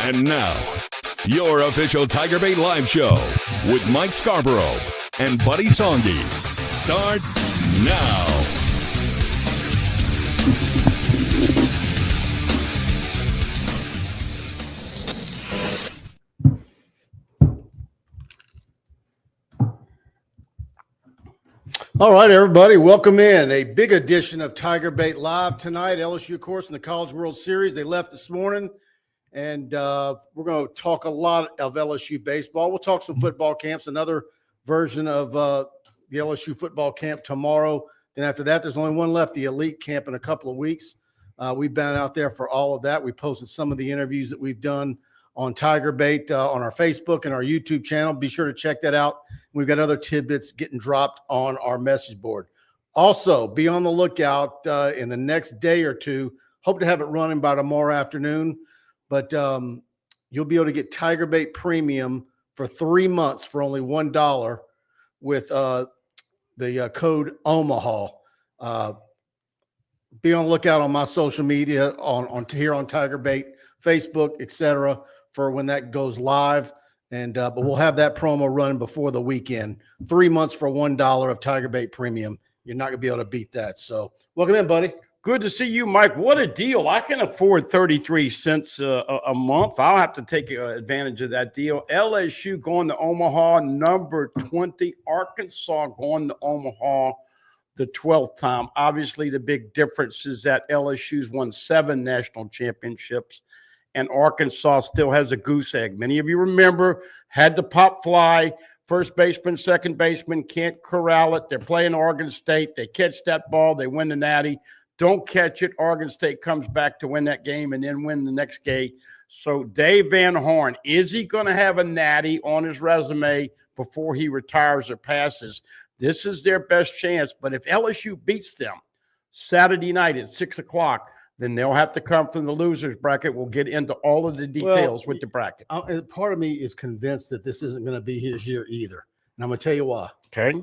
And now, your official TigerBait live show with Mike Scarborough and Buddy Songy starts now. All right, everybody, welcome in. A big edition of TigerBait Live tonight. LSU, of course, in the College World Series. They left this morning, and we're going to talk a lot of LSU baseball. We'll talk some football camps, another version of the LSU football camp tomorrow. Then after that, there's only one left, the elite camp in a couple of weeks. We've been out there for all of that. We posted some of the interviews that we've done on TigerBait on our Facebook and our YouTube channel. Be sure to check that out. We've got other tidbits getting dropped on our message board. Also, be on the lookout in the next day or two. Hope to have it running by tomorrow afternoon. But you'll be able to get TigerBait Premium for 3 months for only $1 with the code Omaha. Be on the lookout on my social media, on here on TigerBait, Facebook, etc., for when that goes live. And but we'll have that promo running before the weekend. 3 months for $1 of TigerBait Premium. You're not going to be able to beat that. So welcome in, buddy. Good to see you, Mike. What a deal. I can afford 33 cents a month. I'll have to take advantage of that deal. LSU going to Omaha, number 20. Arkansas going to Omaha the 12th time. Obviously, the big difference is that LSU's won 7 national championships, and Arkansas still has a goose egg. Many of you remember, had the pop fly, first baseman, second baseman, can't corral it. They're playing Oregon State. They catch that ball. They win the Natty. Don't catch it. Oregon State comes back to win that game and then win the next game. So Dave Van Horn, is he going to have a Natty on his resume before he retires or passes? This is their best chance. But if LSU beats them Saturday night at 6 o'clock, then they'll have to come from the loser's bracket. We'll get into all of the details with the bracket. Part of me is convinced that this isn't going to be his year either. And I'm going to tell you why. Okay.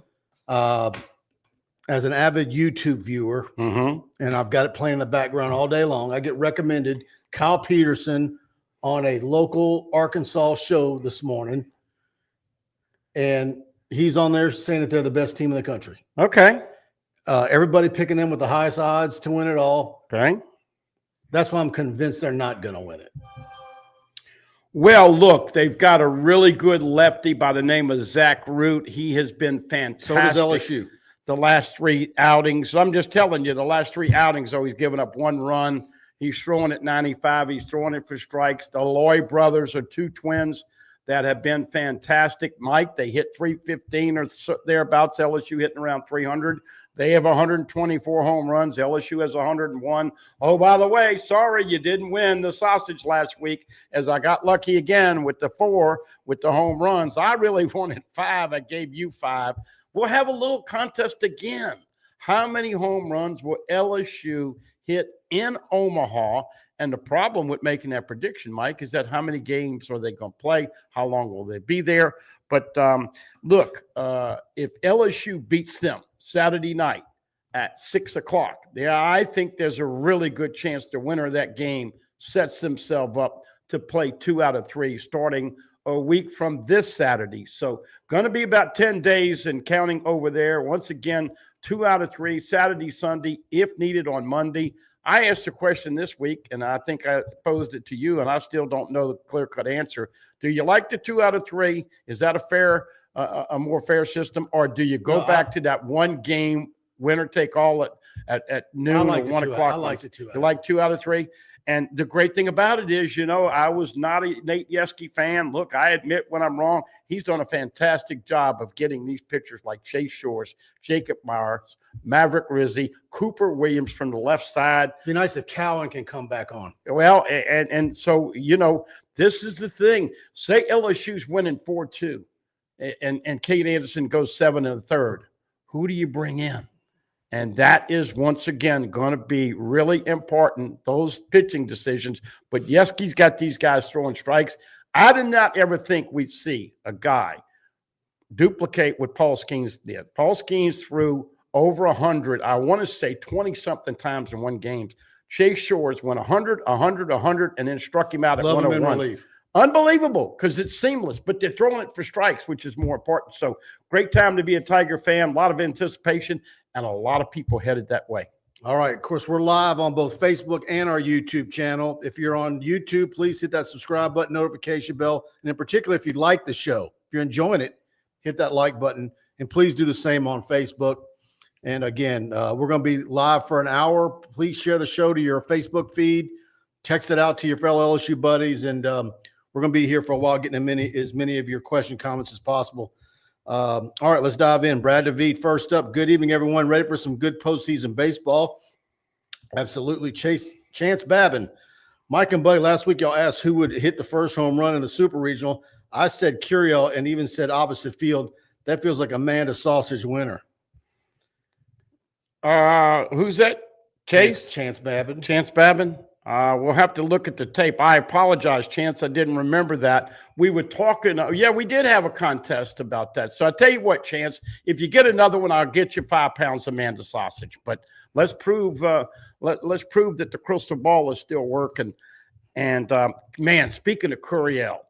As an avid YouTube viewer, and I've got it playing in the background all day long, I get recommended Kyle Peterson on a local Arkansas show this morning. And he's on there saying that they're the best team in the country. Okay. Everybody picking them with the highest odds to win it all. Okay. That's why I'm convinced they're not going to win it. Well, look, they've got a really good lefty by the name of Zach Root. He has been fantastic. So does LSU. The last 3 outings. I'm just telling you, the last 3 outings, though, he's given up 1 run. He's throwing at 95. He's throwing it for strikes. The Loy brothers are 2 twins that have been fantastic. Mike, they hit 315 or thereabouts. LSU hitting around 300. They have 124 home runs. LSU has 101. Oh, by the way, sorry you didn't win the sausage last week, as I got lucky again with the 4 with the home runs. I really wanted 5. I gave you 5. We'll have a little contest again. How many home runs will LSU hit in Omaha? And the problem with making that prediction, Mike, is that how many games are they going to play? How long will they be there? But look, if LSU beats them Saturday night at 6 o'clock, I think there's a really good chance the winner of that game sets themselves up to play 2 out of 3 starting a week from this Saturday. So going to be about 10 days and counting over there. Once again, 2 out of 3, Saturday, Sunday, if needed on Monday. I asked a question this week, and I think I posed it to you, and I still don't know the clear-cut answer. Do you like the 2 out of 3? Is that a more fair system, or do you go back to that 1 game winner take all at noon or 1 o'clock? I like the 2 out. You like 2 out of 3? And the great thing about it is, I was not a Nate Yeskie fan. Look, I admit when I'm wrong. He's done a fantastic job of getting these pitchers like Chase Shores, Jacob Myers, Maverick Rizzi, Cooper Williams from the left side. Be nice if Cowan can come back on. Well, and so, this is the thing. Say LSU's winning 4-2 and Kate Anderson goes 7 1/3. Who do you bring in? And that is, once again, going to be really important, those pitching decisions. But Yeskie's got these guys throwing strikes. I did not ever think we'd see a guy duplicate what Paul Skeens did. Paul Skeens threw over 100, I want to say 20-something times in one game. Chase Shores went 100, 100, 100, and then struck him out at 101. Unbelievable, because it's seamless, but they're throwing it for strikes, which is more important. So great time to be a Tiger fan, a lot of anticipation, and a lot of people headed that way. All right. Of course, we're live on both Facebook and our YouTube channel. If you're on YouTube, please hit that subscribe button, notification bell. And in particular, if you like the show, if you're enjoying it, hit that like button. And please do the same on Facebook. And again, we're going to be live for an hour. Please share the show to your Facebook feed. Text it out to your fellow LSU buddies. And we're going to be here for a while getting as many of your comments as possible. All right, let's dive in. Brad DeVete first up. Good evening, everyone. Ready for some good postseason baseball? Absolutely. Chance Babin. Mike and Buddy, last week y'all asked who would hit the first home run in the Super Regional. I said Curiel and even said opposite field. That feels like Amanda Sausage winner. Who's that? Chase? Chance Babin. Chance Babin. We'll have to look at the tape. I apologize, Chance. I didn't remember that. We were talking. Yeah, we did have a contest about that. So I tell you what, Chance, if you get another one, I'll get you 5 pounds of Amanda sausage. But let's prove let's prove that the crystal ball is still working. And man, speaking of Curiel,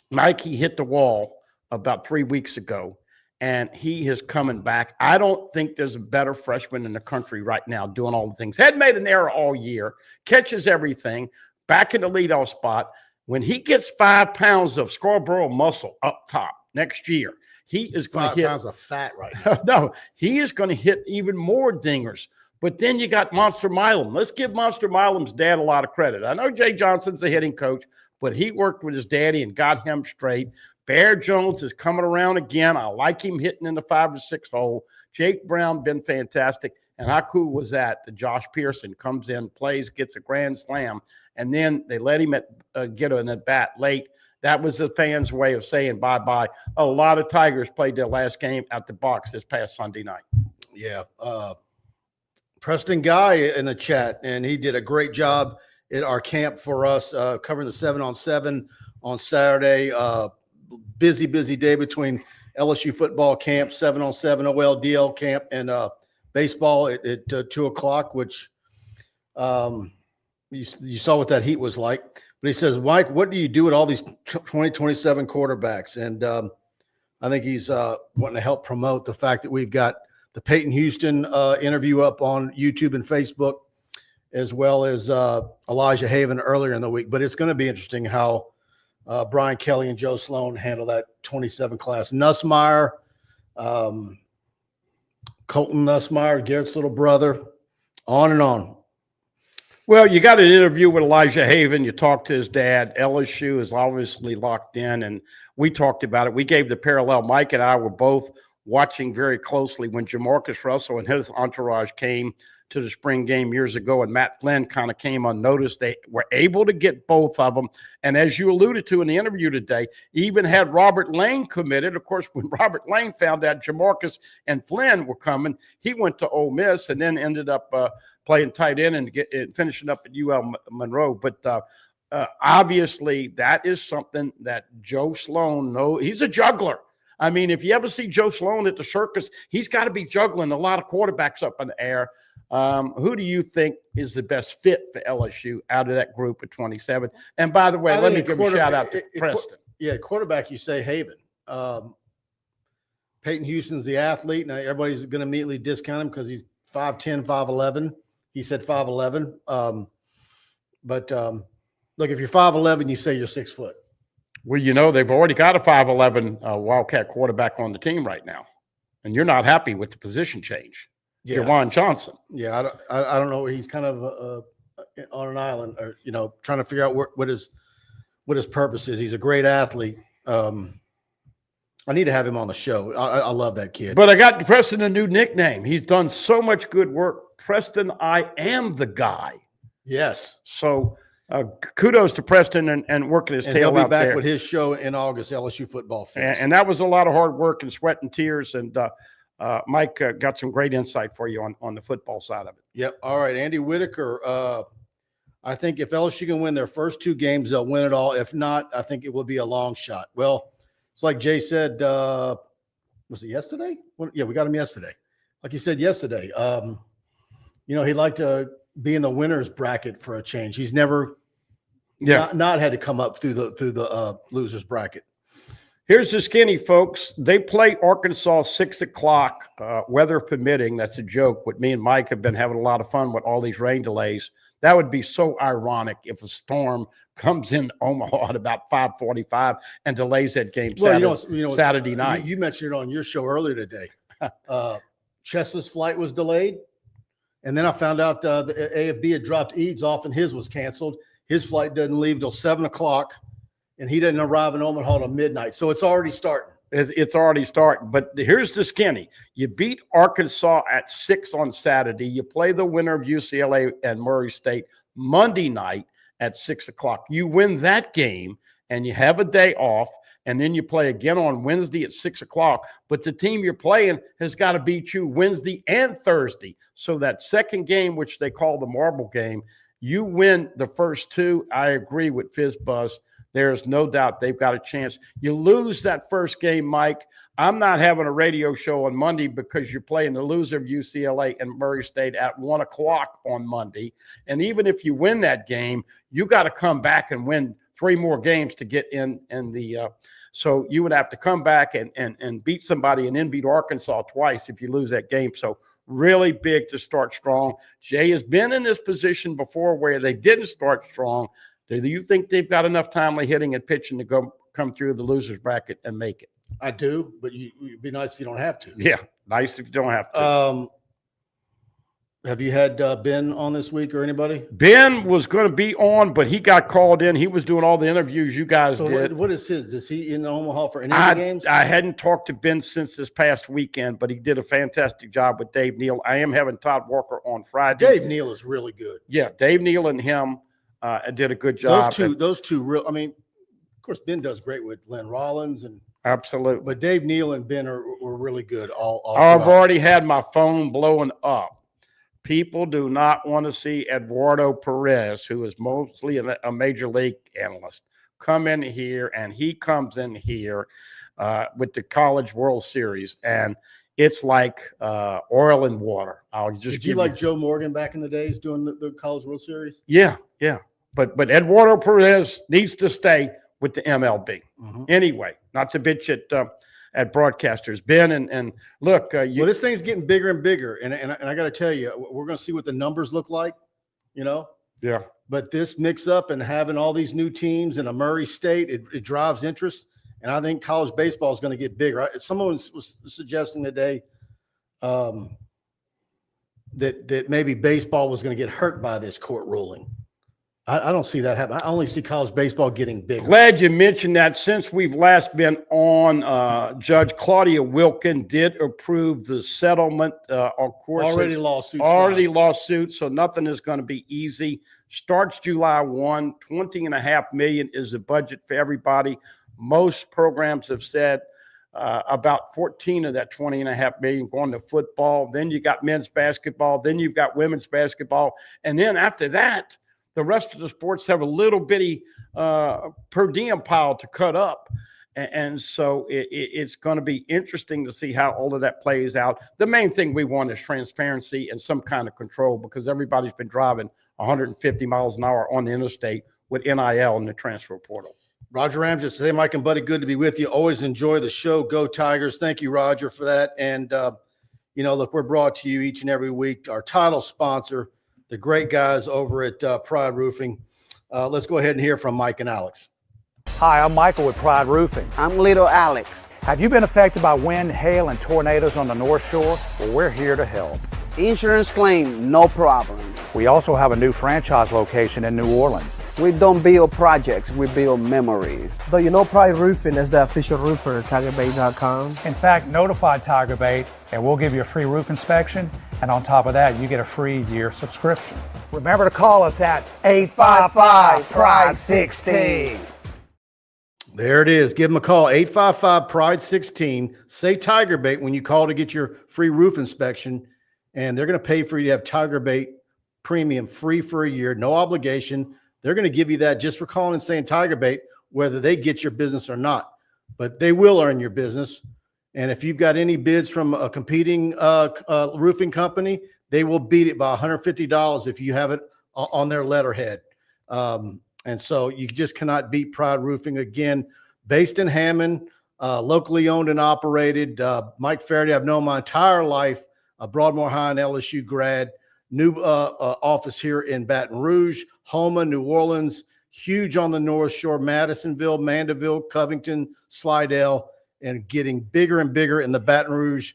Mikey hit the wall about 3 weeks ago. And he is coming back. I don't think there's a better freshman in the country right now doing all the things. Had made an error all year, catches everything, back in the leadoff spot. When he gets 5 pounds of Scarborough muscle up top next year, he is going to hit 5 pounds of fat right now. No, he is going to hit even more dingers. But then you got Monster Milam. Let's give Monster Milam's dad a lot of credit. I know Jay Johnson's the hitting coach, but he worked with his daddy and got him straight. Bear Jones is coming around again. I like him hitting in the 5 or 6 hole. Jake Brown been fantastic. And how cool was that? That Josh Pearson comes in, plays, gets a grand slam, and then they let him get an at bat late. That was the fans' way of saying bye-bye. A lot of Tigers played their last game at the box this past Sunday night. Yeah. Preston Guy in the chat, and he did a great job at our camp for us, covering the 7-on-7 on Saturday. Busy day between LSU football camp, 7-on-7 OLDL camp, and baseball at 2:00, which you saw what that heat was like. But he says, Mike, what do you do with all these 2027 quarterbacks? And I think he's wanting to help promote the fact that we've got the Peyton Houston interview up on YouTube and Facebook, as well as Elijah Haven earlier in the week. But it's going to be interesting how Brian Kelly and Joe Sloan handle that 27 class. Nussmeier, Colton Nussmeier, Garrett's little brother, on and on. Well, you got an interview with Elijah Haven. You talked to his dad. LSU is obviously locked in, and we talked about it. We gave the parallel. Mike and I were both watching very closely when Jamarcus Russell and his entourage came to the spring game years ago, and Matt Flynn kind of came unnoticed. They were able to get both of them. And as you alluded to in the interview today, even had Robert Lane committed. Of course, when Robert Lane found out Jamarcus and Flynn were coming, he went to Ole Miss and then ended up playing tight end and finishing up at UL Monroe. But obviously, that is something that Joe Sloan knows. He's a juggler. I mean, if you ever see Joe Sloan at the circus, he's got to be juggling a lot of quarterbacks up in the air. Who do you think is the best fit for LSU out of that group of 27? And by the way, let me give a shout out to Preston. Quarterback, you say Haven. Peyton Houston's the athlete. Now, everybody's going to immediately discount him because he's 5'10", 5'11". He said 5'11". But look, if you're 5'11", you say you're 6 foot. Well, you know, they've already got a 5'11" Wildcat quarterback on the team right now, and you're not happy with the position change. Yeah. Juwan Johnson. Yeah, I don't know. He's kind of on an island, or trying to figure out what his purpose is. He's a great athlete. I need to have him on the show. I love that kid. But I got Preston a new nickname. He's done so much good work. Preston, I am the guy. Yes. So kudos to Preston and working his tail out there. He'll be back with his show in August, LSU Football Fest. And that was a lot of hard work and sweat and tears. And Mike got some great insight for you on the football side of it. Yep. All right, Andy Whitaker. I think if LSU can win their first 2 games, they'll win it all. If not, I think it will be a long shot. Well, it's like Jay said, was it yesterday? Yeah, we got him yesterday. Like he said yesterday, he'd like to be in the winner's bracket for a change. He's never not had to come up through the losers bracket. Here's the skinny, folks. They play Arkansas 6 o'clock, weather permitting. That's a joke. What me and Mike have been having a lot of fun with all these rain delays. That would be so ironic if a storm comes in Omaha at about 5:45 and delays that game Saturday night. You mentioned it on your show earlier today. Chesla's flight was delayed, and then I found out the AFB had dropped Eads off and his was canceled. His flight doesn't leave till 7 o'clock. And he didn't arrive in Omaha till midnight. So it's already starting. It's already starting. But here's the skinny. You beat Arkansas at 6 on Saturday. You play the winner of UCLA and Murray State Monday night at 6 o'clock. You win that game, and you have a day off, and then you play again on Wednesday at 6 o'clock. But the team you're playing has got to beat you Wednesday and Thursday. So that second game, which they call the marble game, you win the first two. I agree with FizzBuzz. There's no doubt they've got a chance. You lose that first game, Mike. I'm not having a radio show on Monday because you're playing the loser of UCLA and Murray State at 1 o'clock on Monday. And even if you win that game, you got to come back and win 3 more games to get in the so you would have to come back and beat somebody and then beat Arkansas twice if you lose that game. So really big to start strong. Jay has been in this position before where they didn't start strong. Do you think they've got enough timely hitting and pitching to come through the losers bracket and make it? I do, but it'd be nice if you don't have to. Yeah, nice if you don't have to. Have you had Ben on this week or anybody? Ben was going to be on, but he got called in. He was doing all the interviews you guys did. What is his? Is he in Omaha for any of the games? I hadn't talked to Ben since this past weekend, but he did a fantastic job with Dave Neal. I am having Todd Walker on Friday. Dave Neal is really good. Yeah, Dave Neal and him did a good job. Those two real. I mean, of course, Ben does great with Lynn Rollins and absolutely. But Dave Neal and Ben were really good. I've already had my phone blowing up. People do not want to see Eduardo Perez, who is mostly a major league analyst, come in here, and he comes in here with the College World Series, and it's like oil and water. Did you like Joe Morgan back in the days doing the College World Series? Yeah. But Eduardo Perez needs to stay with the MLB. Mm-hmm. Anyway, not to bitch at broadcasters. Ben and look. Well, this thing's getting bigger and bigger, and I got to tell you, we're going to see what the numbers look like. Yeah. But this mix up and having all these new teams in a Murray State, it drives interest. And I think college baseball is going to get bigger. Someone was suggesting today that maybe baseball was going to get hurt by this court ruling. I don't see that happen. I only see college baseball getting bigger. Glad you mentioned that. Since we've last been on, Judge Claudia Wilkin did approve the settlement. Of course, already lawsuits, so nothing is going to be easy. Starts July 1, $20.5 million is the budget for everybody. Most programs have said about 14 of that $20.5 million going to football. Then you got men's basketball. Then you've got women's basketball. And then after that, the rest of the sports have a little bitty per diem pile to cut up. And so it's going to be interesting to see how all of that plays out. The main thing we want is transparency and some kind of control because everybody's been driving 150 miles an hour on the interstate with NIL and the transfer portal. Roger Ramjes says, hey, Mike and Buddy, good to be with you. Always enjoy the show. Go Tigers. Thank you, Roger, for that. And, look, we're brought to you each and every week. Our title sponsor, the great guys over at Pride Roofing. Let's go ahead and hear from Mike and Alex. Hi, I'm Michael with Pride Roofing. I'm Little Alex. Have you been affected by wind, hail, and tornadoes on the North Shore? Well, we're here to help. Insurance claim, no problem. We also have a new franchise location in New Orleans. We don't build projects, we build memories. Though you know Pride Roofing is the official roofer at TigerBait.com. In fact, notify TigerBait and we'll give you a free roof inspection. And on top of that, you get a free year subscription. Remember to call us at 855-PRIDE-16. There it is. Give them a call, 855-PRIDE-16. Say TigerBait when you call to get your free roof inspection. And they're going to pay for you to have TigerBait Premium free for a year, no obligation. They're going to give you that just for calling and saying TigerBait, whether they get your business or not. But they will earn your business. And if you've got any bids from a competing roofing company, they will beat it by $150 if you have it on their letterhead. And And so you just cannot beat Pride Roofing. Again, based in Hammond, locally owned and operated. Mike Faraday, I've known my entire life, a Broadmoor High and LSU grad. New office here in Baton Rouge, Houma, New Orleans, huge on the North Shore, Madisonville, Mandeville, Covington, Slidell, and getting bigger and bigger in the Baton Rouge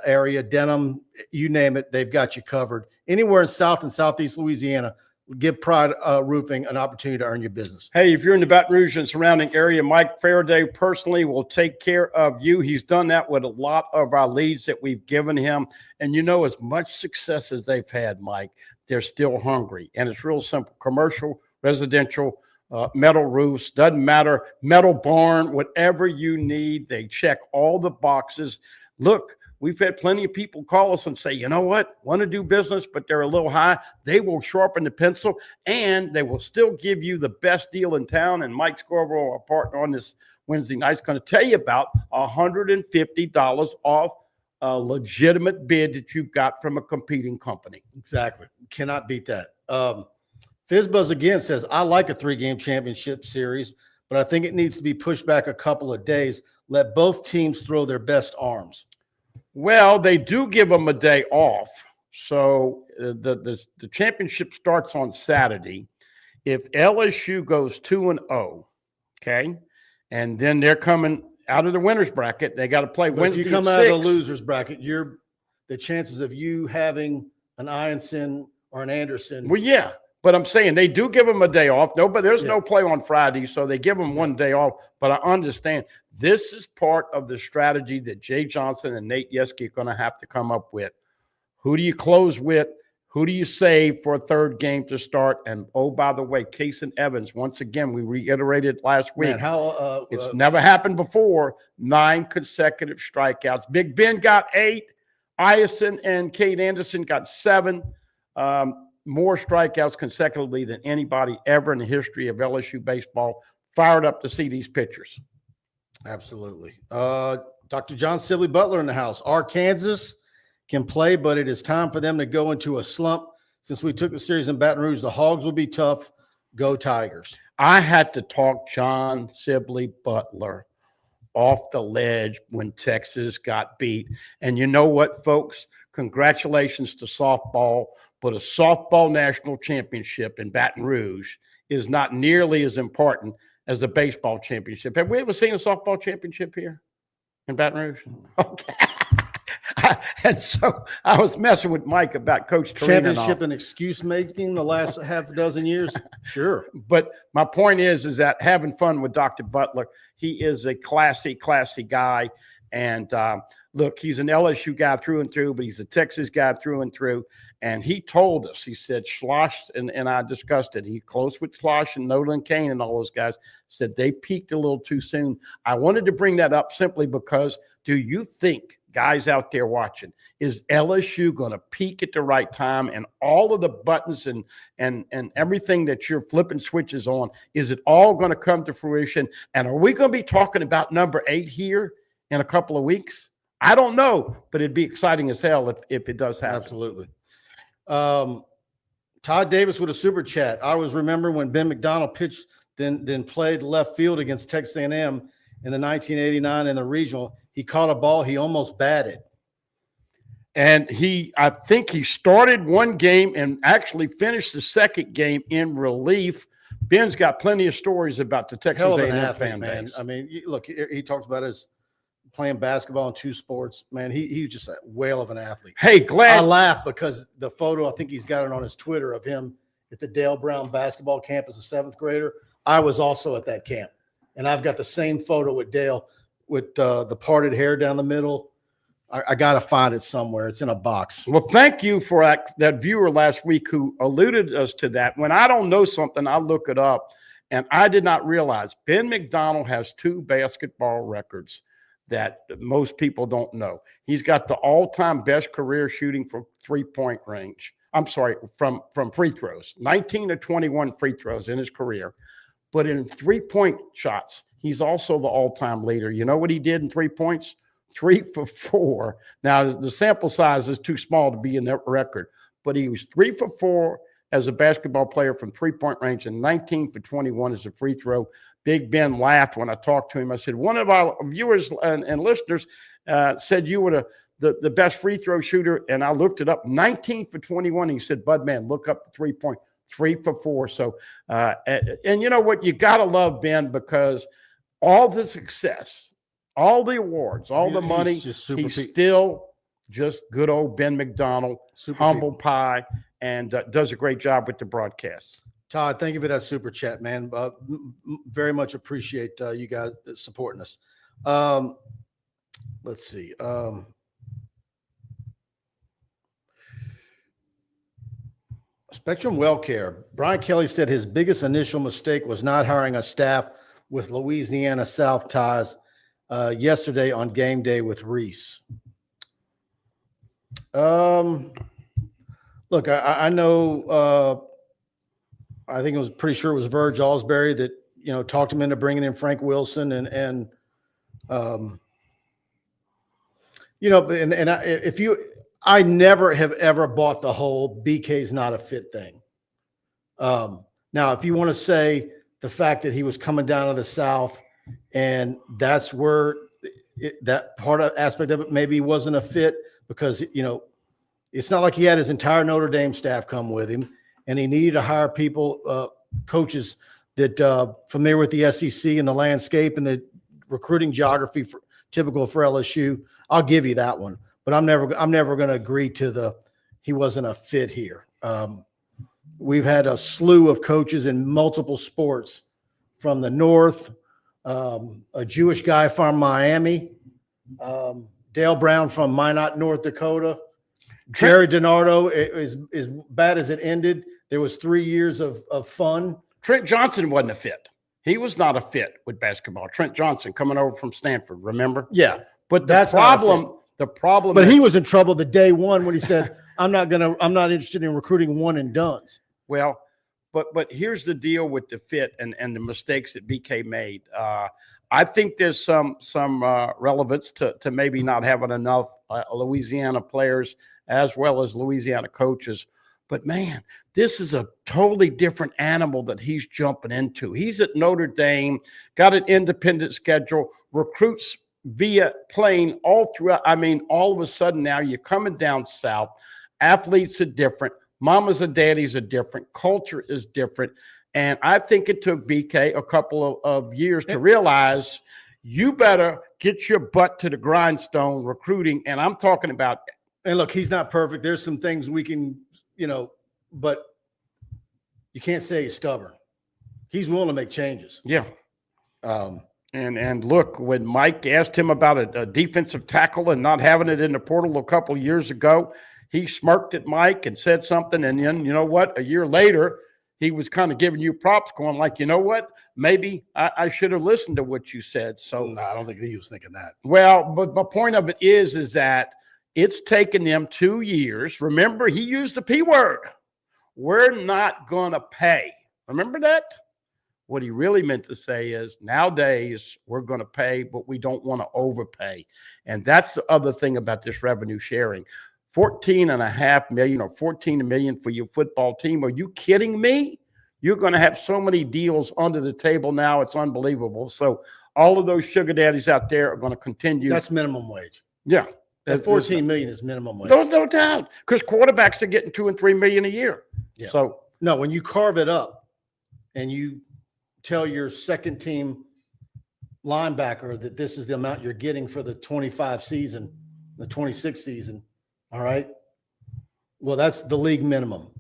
area, Denham, you name it, they've got you covered. Anywhere in South and Southeast Louisiana, give Pride Roofing an opportunity to earn your business. Hey, if you're in the Baton Rouge and surrounding area, Mike Faraday personally will take care of you. He's done that with a lot of our leads that we've given him. And as much success as they've had, Mike, they're still hungry. And it's real simple. Commercial, residential, metal roofs, doesn't matter, metal barn, whatever you need. They check all the boxes. Look, we've had plenty of people call us and say, you know what, want to do business, but they're a little high. They will sharpen the pencil, and they will still give you the best deal in town. And Mike Scarborough, our partner on this Wednesday night, is going to tell you about $150 off a legitimate bid that you've got from a competing company. Exactly. Cannot beat that. FizzBuzz again says, I like a 3-game championship series, but I think it needs to be pushed back a couple of days. Let both teams throw their best arms. Well, they do give them a day off. So the championship starts on Saturday. If LSU goes 2-0, okay, and then they're coming out of the winner's bracket, they got to play Wednesday. If you come out of the loser's bracket, the chances of you having an Ianson or an Anderson. Well, yeah. But I'm saying they do give them a day off. No, but there's no play on Friday, so they give them one day off. But I understand this is part of the strategy that Jay Johnson and Nate Yeske are going to have to come up with. Who do you close with? Who do you save for a third game to start? And, oh, by the way, Case and Evans, once again, we reiterated last week. Man, it's never happened before. 9 consecutive strikeouts. Big Ben got 8. Ianson and Cade Anderson got 7. More strikeouts consecutively than anybody ever in the history of LSU baseball. Fired up to see these pitchers. Absolutely. Dr. John Sibley Butler in the house. Arkansas can play, but it is time for them to go into a slump. Since we took the series in Baton Rouge, the Hogs will be tough. Go Tigers. I had to talk John Sibley Butler off the ledge when Texas got beat. And you know what, folks? Congratulations to softball. But a softball national championship in Baton Rouge is not nearly as important as a baseball championship. Have we ever seen a softball championship here in Baton Rouge? Okay. And so I was messing with Mike about Coach Torino. Championship and excuse making the last half a dozen years? Sure. But my point is that having fun with Dr. Butler, he is a classy guy. And look, he's an LSU guy through and through, but he's a Texas guy through and through. And he told us, he said, Schloss, and I discussed it. He close with Schloss and Nolan Kane and all those guys, said they peaked a little too soon. I wanted to bring that up simply because, do you think, guys out there watching, is LSU going to peak at the right time, and all of the buttons and everything that you're flipping switches on, is it all going to come to fruition? And are we going to be talking about number 8 here in a couple of weeks? I don't know, but it'd be exciting as hell if it does happen. Absolutely. Todd Davis with a super chat. I was remembering when Ben McDonald pitched, then played left field against Texas A&M in the 1989 in the regional. He caught a ball he almost batted. And I think he started one game and actually finished the second game in relief. Ben's got plenty of stories about the Texas A&M fan base. I mean, look, he talks about his playing basketball and 2 sports. Man, he was just a whale of an athlete. Hey, I laugh because the photo, I think he's got it on his Twitter, of him at the Dale Brown basketball camp as a 7th grader. I was also at that camp, and I've got the same photo with Dale with the parted hair down the middle. I got to find it somewhere. It's in a box. Well, thank you for that viewer last week who alluded us to that. When I don't know something, I look it up, and I did not realize Ben McDonald has 2 basketball records that most people don't know. He's got the all-time best career shooting from three-point range. I'm sorry, from free throws. 19 to 21 free throws in his career. But in 3-point shots, he's also the all-time leader. You know what he did in 3 points? 3 for 4. Now, the sample size is too small to be in that record, but he was 3 for 4 as a basketball player from three-point range and 19 for 21 as a free throw. Big Ben laughed when I talked to him. I said, one of our viewers and listeners said you were the best free throw shooter, and I looked it up, 19 for 21. He said, Bud, man, look up the 3-point, 3 for 4. So, and you know what? You got to love Ben, because all the success, all the awards, all the money, he's still just good old Ben McDonald, humble pie, and does a great job with the broadcasts. Todd, thank you for that super chat, man. Very much appreciate you guys supporting us. Let's see. Spectrum Well Care. Brian Kelly said his biggest initial mistake was not hiring a staff with Louisiana South ties yesterday on game day with Reese. Look, I know. I think it was pretty sure it was Verge Alsbury that, you know, talked him into bringing in Frank Wilson and you know, I never have ever bought the whole BK's not a fit thing. Now, if you want to say the fact that he was coming down to the South and that's where that part of aspect of it maybe wasn't a fit, because, you know, it's not like he had his entire Notre Dame staff come with him, and he needed to hire people, coaches that familiar with the SEC and the landscape and the recruiting geography typical for LSU. I'll give you that one, but I'm never going to agree to he wasn't a fit here. We've had a slew of coaches in multiple sports from the North, a Jewish guy from Miami, Dale Brown from Minot, North Dakota. Jerry DiNardo, as bad as it ended, there was 3 years of fun. Trent Johnson wasn't a fit. He was not a fit with basketball. Trent Johnson coming over from Stanford, remember? Yeah. But the problem. But he was in trouble the day one when he said, I'm not interested in recruiting one and dones. Well, but here's the deal with the fit and the mistakes that BK made. I think there's some relevance to maybe not having enough Louisiana players as well as Louisiana coaches. But, man, this is a totally different animal that he's jumping into. He's at Notre Dame, got an independent schedule, recruits via plane all throughout. I mean, all of a sudden now you're coming down south. Athletes are different. Mamas and daddies are different. Culture is different. And I think it took BK a couple of years to realize you better get your butt to the grindstone recruiting. And I'm talking about. And look, he's not perfect. There's some things we can, you know, but you can't say he's stubborn. He's willing to make changes. Yeah. And look, when Mike asked him about a defensive tackle and not having it in the portal a couple of years ago, he smirked at Mike and said something. And then, you know what, a year later, he was kind of giving you props, going like, you know what, maybe I should have listened to what you said. So no, I don't think he was thinking that. Well, but my point of it is that it's taken them 2 years. Remember, he used the P word. We're not going to pay. Remember that? What he really meant to say is nowadays we're going to pay, but we don't want to overpay. And that's the other thing about this revenue sharing. $14.5 million or $14 million for your football team. Are you kidding me? You're going to have so many deals under the table now. It's unbelievable. So all of those sugar daddies out there are going to continue. That's minimum wage. Yeah. That $14 million is minimum wage. No doubt. Because quarterbacks are getting $2 and $3 million a year. Yeah. So no, when you carve it up and you tell your second team linebacker that this is the amount you're getting for the 25 season, the 26 season. All right. Well, that's the league minimum.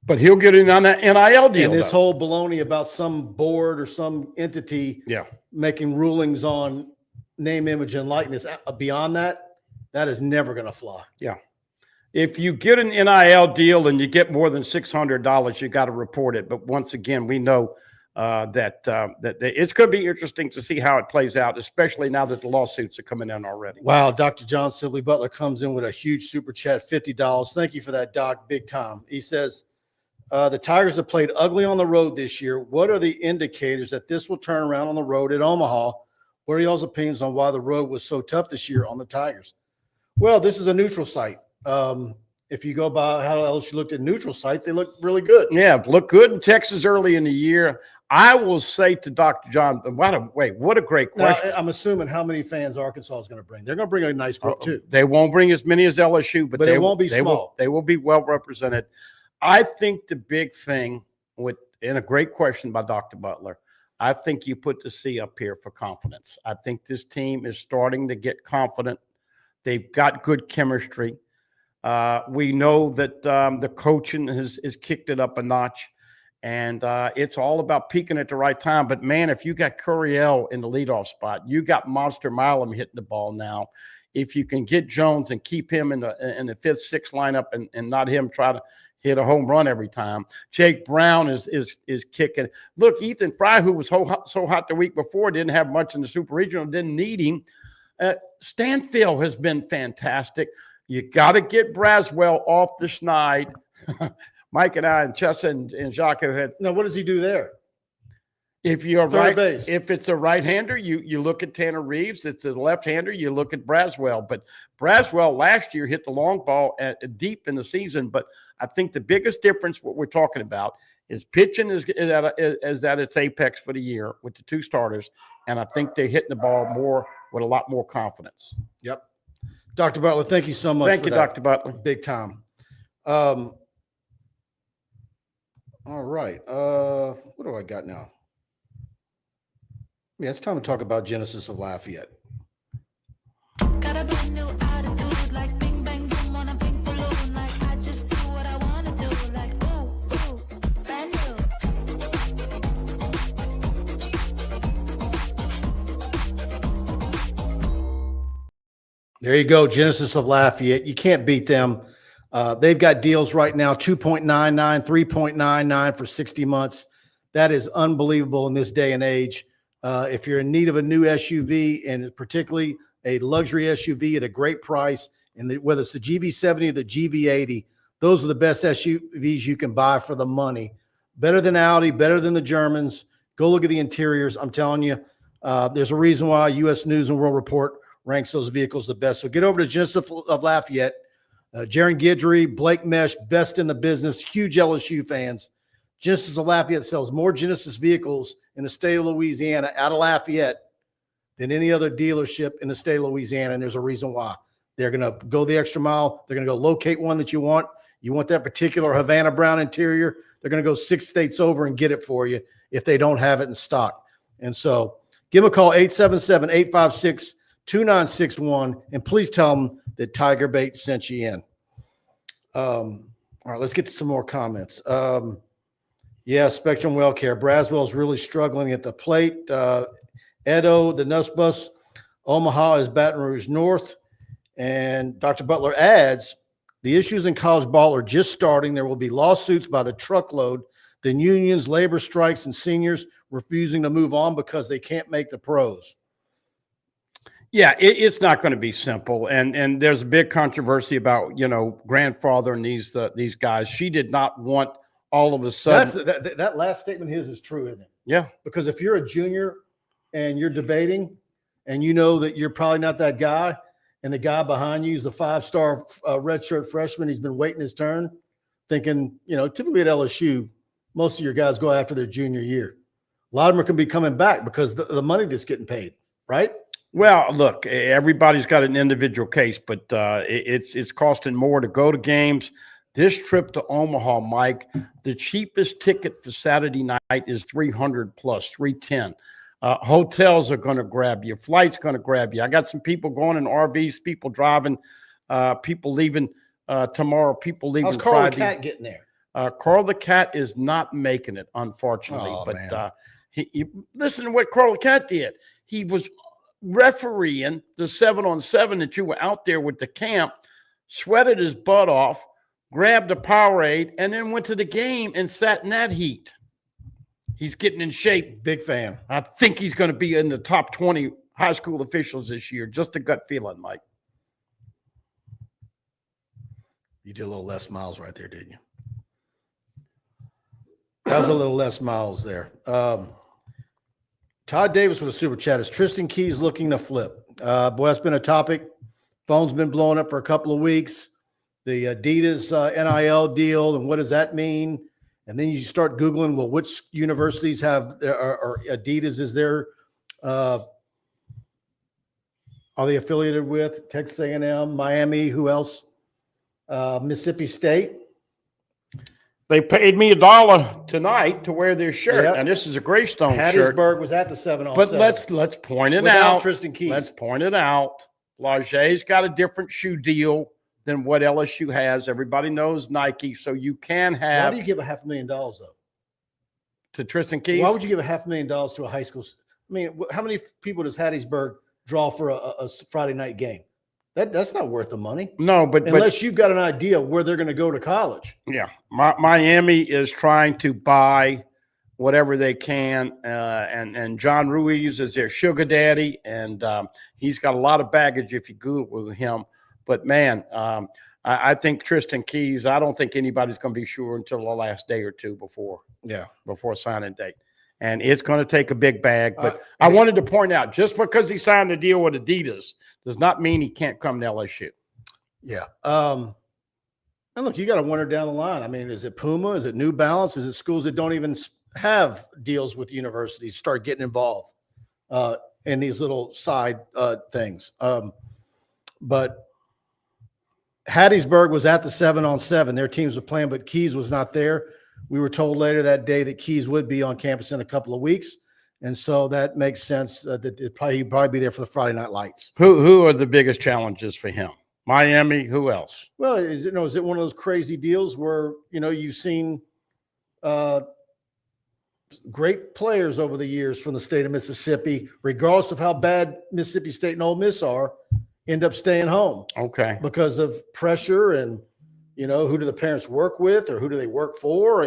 But he'll get in on that NIL deal. And this whole baloney about some board or some entity making rulings on name, image, and likeness. Beyond that, that is never going to fly. Yeah. If you get an NIL deal and you get more than $600, you got to report it. But once again, we know that it's going to be interesting to see how it plays out, especially now that the lawsuits are coming in already. Wow. Dr. John Sibley Butler comes in with a huge super chat, $50. Thank you for that, Doc. Big time. He says, the Tigers have played ugly on the road this year. What are the indicators that this will turn around on the road at Omaha? What are y'all's opinions on why the road was so tough this year on the Tigers? Well, this is a neutral site. if you go by how else you looked at neutral sites, they look really good. Yeah, look good in Texas early in the year. I will say to Dr. John, what a great question. Now, I'm assuming how many fans Arkansas is going to bring. They're going to bring a nice group too. They won't bring as many as LSU, but they won't be small. They will be well represented. I think the big thing and a great question by Dr. Butler, I think you put the C up here for confidence. I think this team is starting to get confident. They've got good chemistry. We know that the coaching has kicked it up a notch, and it's all about peaking at the right time. But, man, if you got Curiel in the leadoff spot, you got Monster Milam hitting the ball now. If you can get Jones and keep him in the 5th, 6th lineup and not him try to hit a home run every time. Jake Brown is kicking. Look, Ethan Fry, who was so hot the week before, didn't have much in the Super Regional, didn't need him. Stanfield has been fantastic. You got to get Braswell off the schneid. Mike and I and Chessa and Jacques had. Now, what does he do there? If you're third base. If it's a right-hander, you look at Tanner Reeves. It's a left-hander, you look at Braswell. But Braswell last year hit the long ball deep in the season. But I think the biggest difference, what we're talking about, is pitching is at its apex for the year with the 2 starters. And I think they're hitting the ball more with a lot more confidence. Yep. Dr. Butler, thank you so much. Thank you, Dr. Butler. Big time. All right. What do I got now? Yeah, it's time to talk about Genesis of Lafayette. Got a brand new attitude, like bing bang boom on a pink balloon, like I just do what I want to do, like ooh, ooh, brand new. There you go, Genesis of Lafayette. You can't beat them. They've got deals right now, 2.99, 3.99 for 60 months. That is unbelievable in this day and age. If you're in need of a new SUV, and particularly a luxury SUV at a great price, and whether it's the GV70 or the GV80, those are the best SUVs you can buy for the money. Better than Audi, better than the Germans. Go look at the interiors. I'm telling you, there's a reason why U.S. News and World Report ranks those vehicles the best. So get over to Genesis of Lafayette. Jaron Guidry, Blake Mesh, best in the business, huge LSU fans. Genesis of Lafayette sells more Genesis vehicles in the state of Louisiana out of Lafayette than any other dealership in the state of Louisiana, and there's a reason why. They're going to go the extra mile. They're going to go locate one that you want. You want that particular Havana Brown interior, they're going to go 6 states over and get it for you if they don't have it in stock. And so give them a call, 877-856-2961, and please tell them that TigerBait sent you in. All right, let's get to some more comments. Yeah, Spectrum Well Care. Braswell's really struggling at the plate. Edo, the Nussbus, Omaha is Baton Rouge North. And Dr. Butler adds, the issues in college ball are just starting. There will be lawsuits by the truckload, then unions, labor strikes, and seniors refusing to move on because they can't make the pros. Yeah, it's not going to be simple. And there's a big controversy about, grandfather and these guys. She did not want all of a sudden. That last statement of his is true, isn't it? Yeah. Because if you're a junior and you're debating and you know that you're probably not that guy, and the guy behind you is a 5-star redshirt freshman, he's been waiting his turn, thinking, typically at LSU, most of your guys go after their junior year. A lot of them are going to be coming back because the money that's getting paid, right? Well, look, everybody's got an individual case, but it's costing more to go to games. This trip to Omaha, Mike, the cheapest ticket for Saturday night is $300 plus, $310. Hotels are going to grab you. Flights going to grab you. I got some people going in RVs, people driving, people leaving tomorrow, people leaving How's Carl Friday. the Cat getting there? Carl the Cat is not making it, unfortunately. Oh, but he listen to what Carl the Cat did. He was refereeing the 7-on-7 that you were out there with the camp, sweated his butt off, grabbed a Powerade, and then went to the game and sat in that heat. He's getting in shape. Big fan. I think he's going to be in the top 20 high school officials this year. Just a gut feeling, Mike. You did a little less miles right there, didn't you? That was a little less miles there. Todd Davis with a super chat. Is Tristan Keys looking to flip? Boy, that's been a topic. Phone's been blowing up for a couple of weeks. the Adidas NIL deal and what does that mean? And then you start Googling, well, which universities have or Adidas is there? Are they affiliated with? Texas A&M, Miami, who else? Mississippi State. They paid me $1 tonight to wear their shirt, Yep. and this is a Greystone shirt. Hattiesburg was at the 7-on-7. But let's point it Without out. Tristan Keys. Let's point it out. Laje's got a different shoe deal than what LSU has. Everybody knows Nike, so you can Why have do you give $500,000 though? to Tristan Keys. Why would you give $500,000 to a high school? I mean, how many people does Hattiesburg draw for a Friday night game? That's not worth the money. No, but Unless you've got an idea where they're going to go to college. yeah, Miami is trying to buy whatever they can, and John Ruiz is their sugar daddy, and he's got a lot of baggage if you Google him. But man, I think Tristan Keys. I don't think anybody's going to be sure until the last day or two before signing date, and it's going to take a big bag. But I wanted to point out, just because he signed a deal with Adidas does not mean he can't come to LSU. Yeah. And look, you got to wonder down the line. I mean, is it Puma? Is it New Balance? Is it schools that don't even have deals with universities start getting involved in these little side things? But Hattiesburg was at the 7-on-7. Their teams were playing, but Keys was not there. We were told later that day that Keys would be on campus in a couple of weeks. And so that makes sense that he'd probably be there for the Friday Night Lights. Who are the biggest challenges for him? Miami, who else? Well, is it one of those crazy deals where, you've seen great players over the years from the state of Mississippi, regardless of how bad Mississippi State and Ole Miss are, end up staying home. Okay. Because of pressure and, who do the parents work with or who do they work for?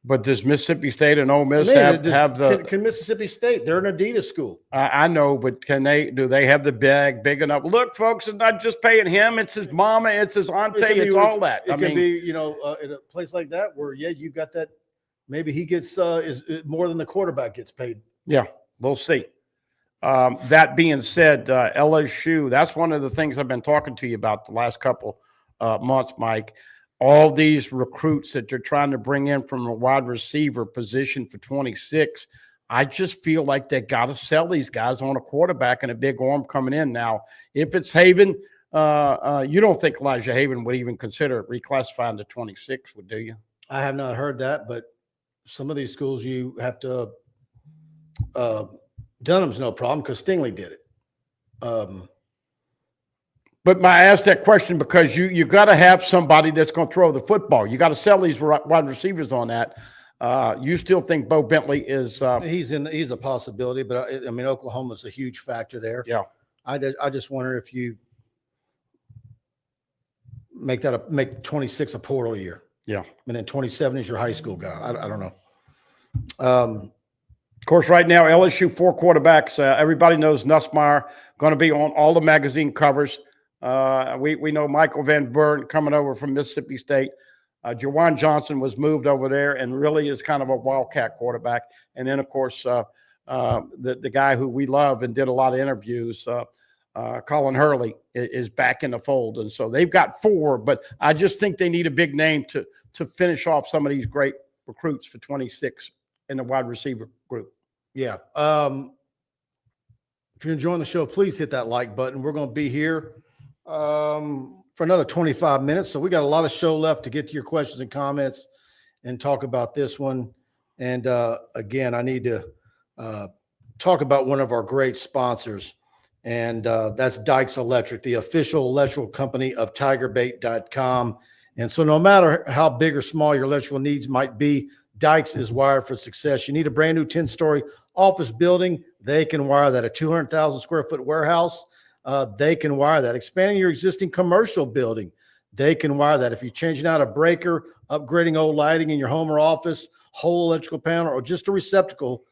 But does Mississippi State and Ole Miss can Mississippi State? They're an Adidas school. I know, but do they have the bag big enough? Look, folks, it's not just paying him. It's his mama. It's his auntie. It's all that. It can be, in a place like that where, you've got that. Maybe he gets is more than the quarterback gets paid. Yeah, we'll see. That being said, LSU, that's one of the things I've been talking to you about the last couple months, Mike. All these recruits that they're trying to bring in from a wide receiver position for 26, I just feel like they got to sell these guys on a quarterback and a big arm coming in. Now, if it's Haven, you don't think Elijah Haven would even consider reclassifying to 26, do you? I have not heard that, but some of these schools you have to Dunham's no problem because Stingley did it. But I asked that question because you got to have somebody that's going to throw the football. You got to sell these wide receivers on that. You still think Bo Bentley is? He's a possibility, but I mean Oklahoma's a huge factor there. Yeah, I just wonder if you make 26 a portal year. Yeah, and then 27 is your high school guy. I don't know. Of course, right now LSU 4 quarterbacks. Everybody knows Nussmeier going to be on all the magazine covers. We know Michael Van Buren coming over from Mississippi State. Jawan Johnson was moved over there and really is kind of a wildcat quarterback. And then, of course, the guy who we love and did a lot of interviews, Colin Hurley, is back in the fold. And so they've got 4, but I just think they need a big name to finish off some of these great recruits for 26 in the wide receiver group. Yeah. If you're enjoying the show, please hit that like button. We're going to be here for another 25 minutes. So we got a lot of show left to get to your questions and comments and talk about this one. And again, I need to talk about one of our great sponsors, and that's Dykes Electric, the official electrical company of TigerBait.com. And so no matter how big or small your electrical needs might be, Dykes is wired for success. You need a brand new 10-story office building, they can wire that. A 200,000 square foot warehouse, they can wire that. Expanding your existing commercial building, they can wire that. If you're changing out a breaker, upgrading old lighting in your home or office, whole electrical panel, or just a receptacle,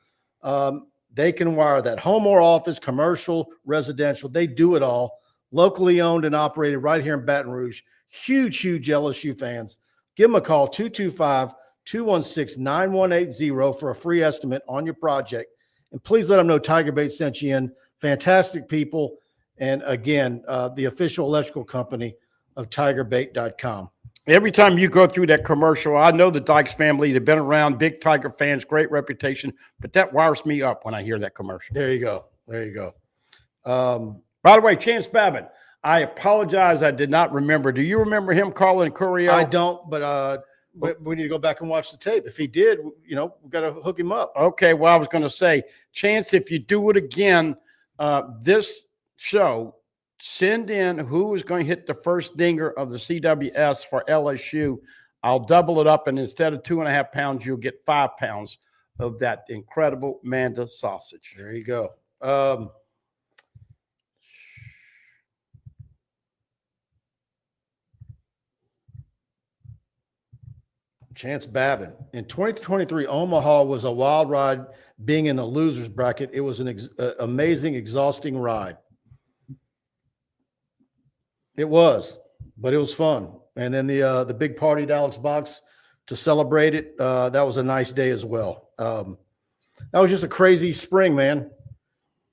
they can wire that. Home or office, commercial, residential, they do it all. Locally owned and operated right here in Baton Rouge. Huge LSU fans. Give them a call, 225-216-9180 for a free estimate on your project. And please let them know TigerBait sent you in. Fantastic people. And again, the official electrical company of TigerBait.com. Every time you go through that commercial, I know the Dykes family, they've been around, big Tiger fans, great reputation, but that wires me up when I hear that commercial. There you go. There you go. By the way, Chance Babbitt, I apologize. I did not remember. Do you remember him calling Courier? I don't, but we need to go back and watch the tape. If he did, we got to hook him up. Okay, well, I was going to say, Chance, if you do it again, this show, send in who is going to hit the first dinger of the CWS for LSU. I'll double it up, and instead of 2.5 pounds, you'll get 5 pounds of that incredible Manda sausage. There you go. Chance Babin. In 2023, Omaha was a wild ride being in the losers bracket. It was an amazing, exhausting ride. It was, but it was fun. And then the big party at Alex Box to celebrate it, that was a nice day as well. That was just a crazy spring, man.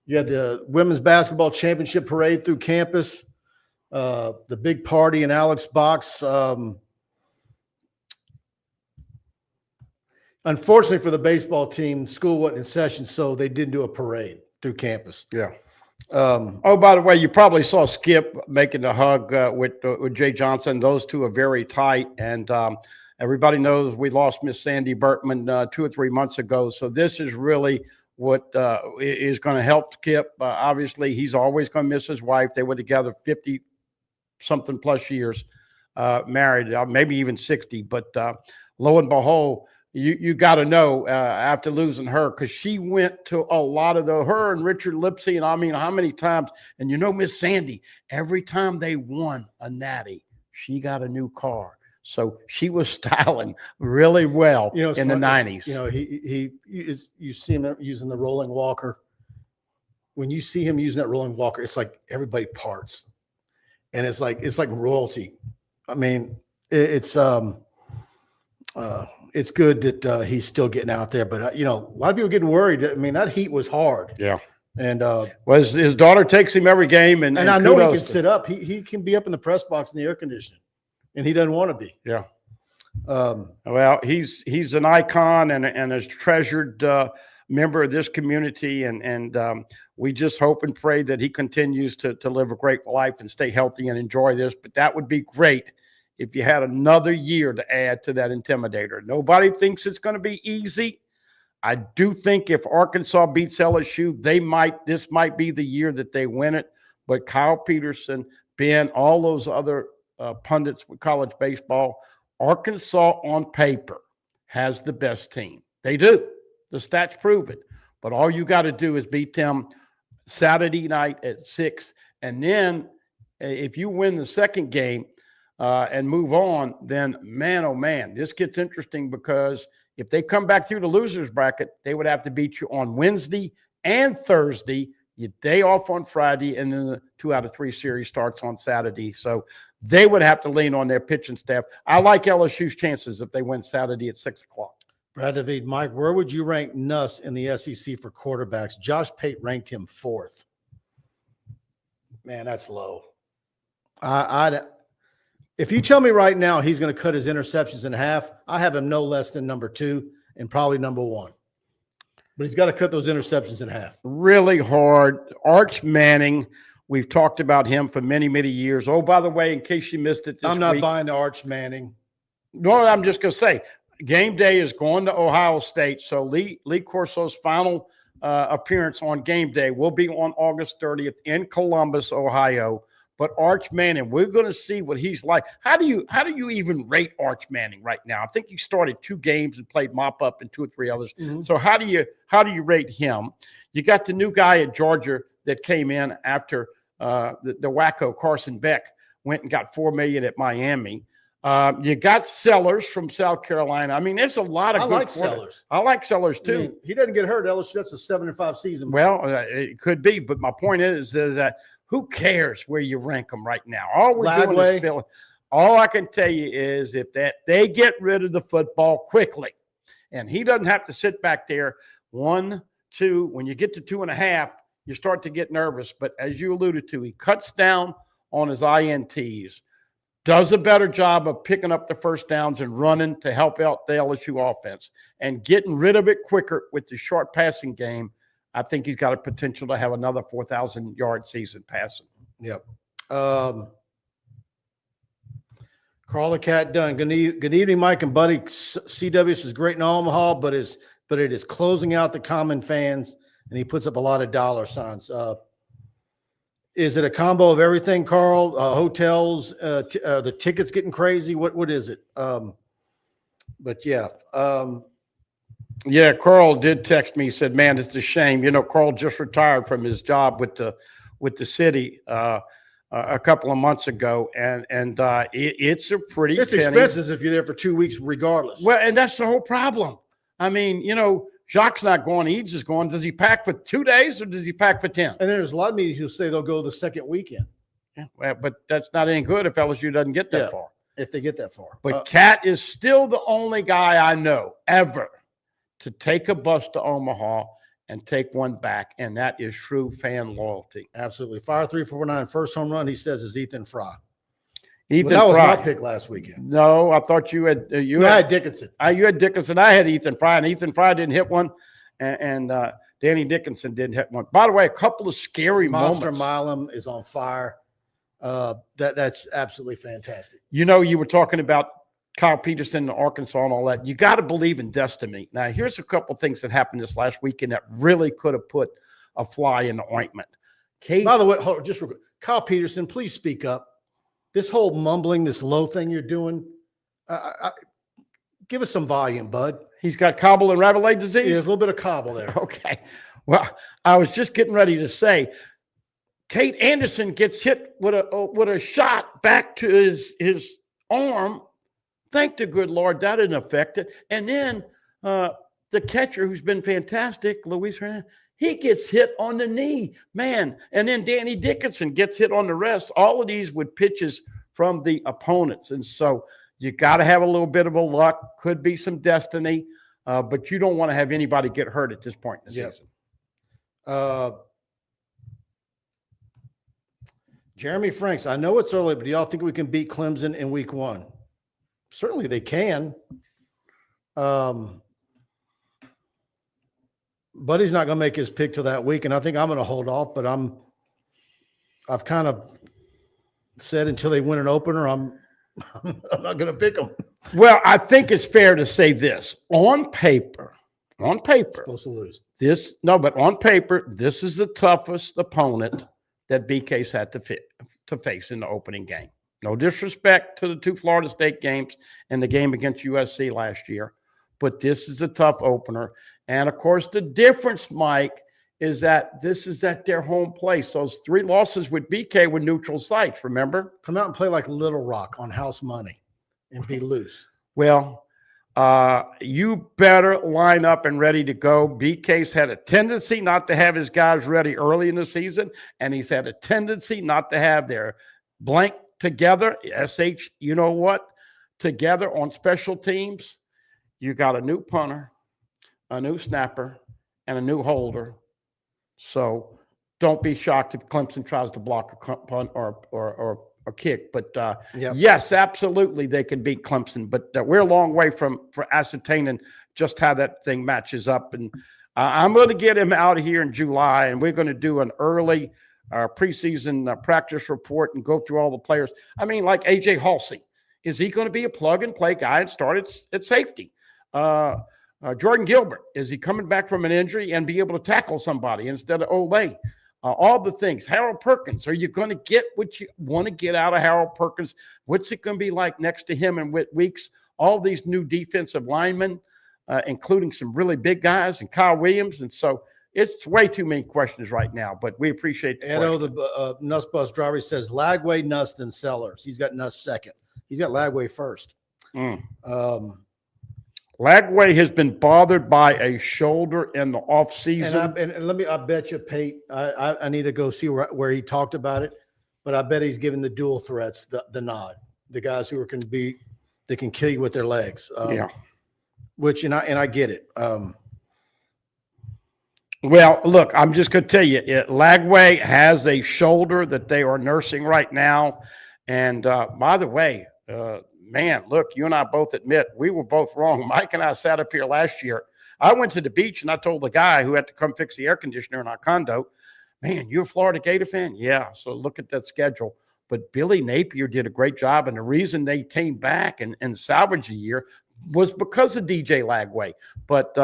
You had the women's basketball championship parade through campus, the big party in Alex Box. Unfortunately for the baseball team, school wasn't in session, so they didn't do a parade through campus. Yeah. Oh, by the way, you probably saw Skip making the hug with Jay Johnson. Those two are very tight, and everybody knows we lost Miss Sandy Bertman 2 or 3 months ago. So this is really what is going to help Skip. Obviously, he's always going to miss his wife. They were together 50-something plus years, married, maybe even 60. But lo and behold, you got to know after losing her, because she went to a lot of her and Richard Lipsy, and I mean, how many times? And Miss Sandy, every time they won a natty, she got a new car. So she was styling really well in the 90s. You see him using the rolling walker. When you see him using that rolling walker, it's like everybody parts, and it's like royalty. I mean, it's good that he's still getting out there, but a lot of people getting worried. I mean, that heat was hard. Yeah. And his daughter takes him every game, and I know he can sit up. He can be up in the press box in the air conditioning, and he doesn't want to be. Yeah. Well, he's an icon and a treasured member of this community, and we just hope and pray that he continues to live a great life and stay healthy and enjoy this. But that would be great if you had another year to add to that intimidator. Nobody thinks it's going to be easy. I do think if Arkansas beats LSU, this might be the year that they win it. But Kyle Peterson, Ben, all those other pundits with college baseball, Arkansas on paper has the best team. They do. The stats prove it. But all you got to do is beat them Saturday night at 6. And then if you win the second game, and move on, then man, oh man, this gets interesting, because if they come back through the losers bracket, they would have to beat you on Wednesday and Thursday, your day off on Friday, and then the 2 out of 3 series starts on Saturday. So they would have to lean on their pitching staff. I like LSU's chances if they win Saturday at 6 o'clock. Brad David, Mike, where would you rank Nuss in the SEC for quarterbacks? Josh Pate ranked him 4th. Man, that's low. If you tell me right now he's going to cut his interceptions in half, I have him no less than number 2 and probably number 1. But he's got to cut those interceptions in half. Really hard. Arch Manning, we've talked about him for many, many years. Oh, by the way, in case you missed it this I'm not week, buying the Arch Manning. No, I'm just going to say, game day is going to Ohio State. So Lee Corso's final appearance on game day will be on August 30th in Columbus, Ohio. But Arch Manning, we're going to see what he's like. How do you even rate Arch Manning right now? I think he started 2 games and played mop-up and 2 or 3 others. Mm-hmm. So how do you rate him? You got the new guy at Georgia that came in after the wacko Carson Beck went and got $4 million at Miami. You got Sellers from South Carolina. I mean, there's a lot of good. I like Sellers. I like Sellers too. I mean, he doesn't get hurt. LSU, that's a 7-5 season. Well, it could be, but my point is that who cares where you rank them right now? All we're doing is filling. All I can tell you is if they get rid of the football quickly, and he doesn't have to sit back there 1, 2. When you get to 2.5, you start to get nervous. But as you alluded to, he cuts down on his INTs. does a better job of picking up the first downs and running to help out the LSU offense and getting rid of it quicker with the short passing game, I think he's got a potential to have another 4,000-yard season passing. Yep. Carl the Cat Dunn. Good evening, Mike and Buddy. CWS is great in Omaha, but it is closing out the common fans, and he puts up a lot of dollar signs. Is it a combo of everything, Carl? Hotels, the tickets getting crazy? What is it? But yeah. Yeah, Carl did text me. He said, "Man, it's a shame. You know, Carl just retired from his job with the city a couple of months ago, and it's a pretty. It's expensive if you're there for 2 weeks, regardless. Well, and that's the whole problem. I mean, you know, Jacques not going. Eads is going. Does he pack for 2 days or does he pack for 10? And there's a lot of media who say they'll go the second weekend. Yeah, well, but that's not any good if LSU doesn't get that far. If they get that far. But Cat is still the only guy I know ever to take a bus to Omaha and take one back, and that is true fan loyalty. Absolutely. Fire 349, first home run, he says, is Ethan Fry. Ethan That was Fry. my pick last weekend. No, I thought you had I had Dickinson. You had Dickinson. I had Ethan Fry, and Ethan Fry didn't hit one, and Danny Dickinson didn't hit one. By the way, a couple of scary Monster moments. Milam is on fire. That's absolutely fantastic. You know, you were talking about Kyle Peterson in Arkansas and all that. You got to believe in destiny. Now, here's a couple of things that happened this last weekend that really could have put a fly in the ointment. By the way, hold on, just real quick. Kyle Peterson, please speak up. This whole mumbling, this low thing you're doing, give us some volume, bud. He's got cobble and Rabelais disease? Yeah, there's a little bit of cobble there. Okay. Well, I was just getting ready to say, Kate Anderson gets hit with a shot back to his arm. Thank the good Lord that didn't affect it. And then the catcher, who's been fantastic, Luis Hernandez, he gets hit on the knee, man. And then Danny Dickinson gets hit on the wrist. All of these with pitches from the opponents. And so you got to have a little bit of a luck. Could be some destiny, but you don't want to have anybody get hurt at this point in the season. Jeremy Franks, I know it's early, but do y'all think we can beat Clemson in week 1? Certainly they can. Buddy's not going to make his pick till that week, and I think I'm going to hold off, but I've kind of said until they win an opener, I'm not going to pick them. Well, I think it's fair to say this. On paper, Supposed to lose. but on paper, this is the toughest opponent that BK's had to face in the opening game. No disrespect to the 2 Florida State games and the game against USC last year, but this is a tough opener. And, of course, the difference, Mike, is that this is at their home place. Those 3 losses with BK were neutral sites, remember? Come out and play like Little Rock on house money and be loose. Well, you better line up and ready to go. BK's had a tendency not to have his guys ready early in the season, and he's had a tendency not to have their blank together, you know what, together on special teams. You got a new punter, a new snapper, and a new holder. So don't be shocked if Clemson tries to block a punt or a kick. But yes, absolutely, they can beat Clemson. But we're a long way for ascertaining just how that thing matches up. And I'm going to get him out of here in July, and we're going to do an early preseason practice report and go through all the players. I mean, like A.J. Halsey. Is he going to be a plug-and-play guy and start at safety? Jordan Gilbert, is he coming back from an injury and be able to tackle somebody instead of Olay? All the things. Harold Perkins, are you going to get what you want to get out of Harold Perkins? What's it going to be like next to him in weeks? All these new defensive linemen, including some really big guys and Kyle Williams. And so it's way too many questions right now, but we appreciate the Edo, question. the Nuss Bus driver, says Lagway, Nuss, then Sellers. He's got Nuss second. He's got Lagway first. Lagway has been bothered by a shoulder in the offseason. And I bet you, Pate, I need to go see where he talked about it, but I bet he's giving the dual threats the nod. The guys who they can kill you with their legs. Which, and I get it. Well, look, I'm just going to tell you, Lagway has a shoulder that they are nursing right now, And by the way, man, look, you and I both admit we were both wrong. Mike and I sat up here last year. I went to the beach and I told the guy who had to come fix the air conditioner in our condo, man, you're a Florida Gator fan? Yeah. So look at that schedule. But Billy Napier did a great job. And the reason they came back and salvaged a year was because of DJ Lagway. But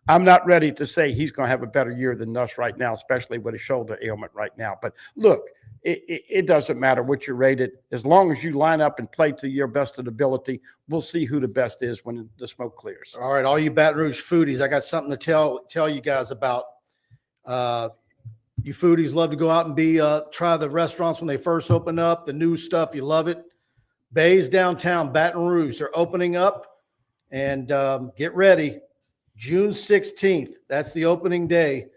I'm not ready to say he's going to have a better year than us right now, especially with a shoulder ailment right now. But look, it doesn't matter what you're rated. As long as you line up and play to your best of ability, we'll see who the best is when the smoke clears. All right, all you Baton Rouge foodies, I got something to tell you guys about. You foodies love to go out and try the restaurants when they first open up, the new stuff. You love it. Bays downtown, Baton Rouge, they're opening up. And get ready, June 16th. That's the opening day.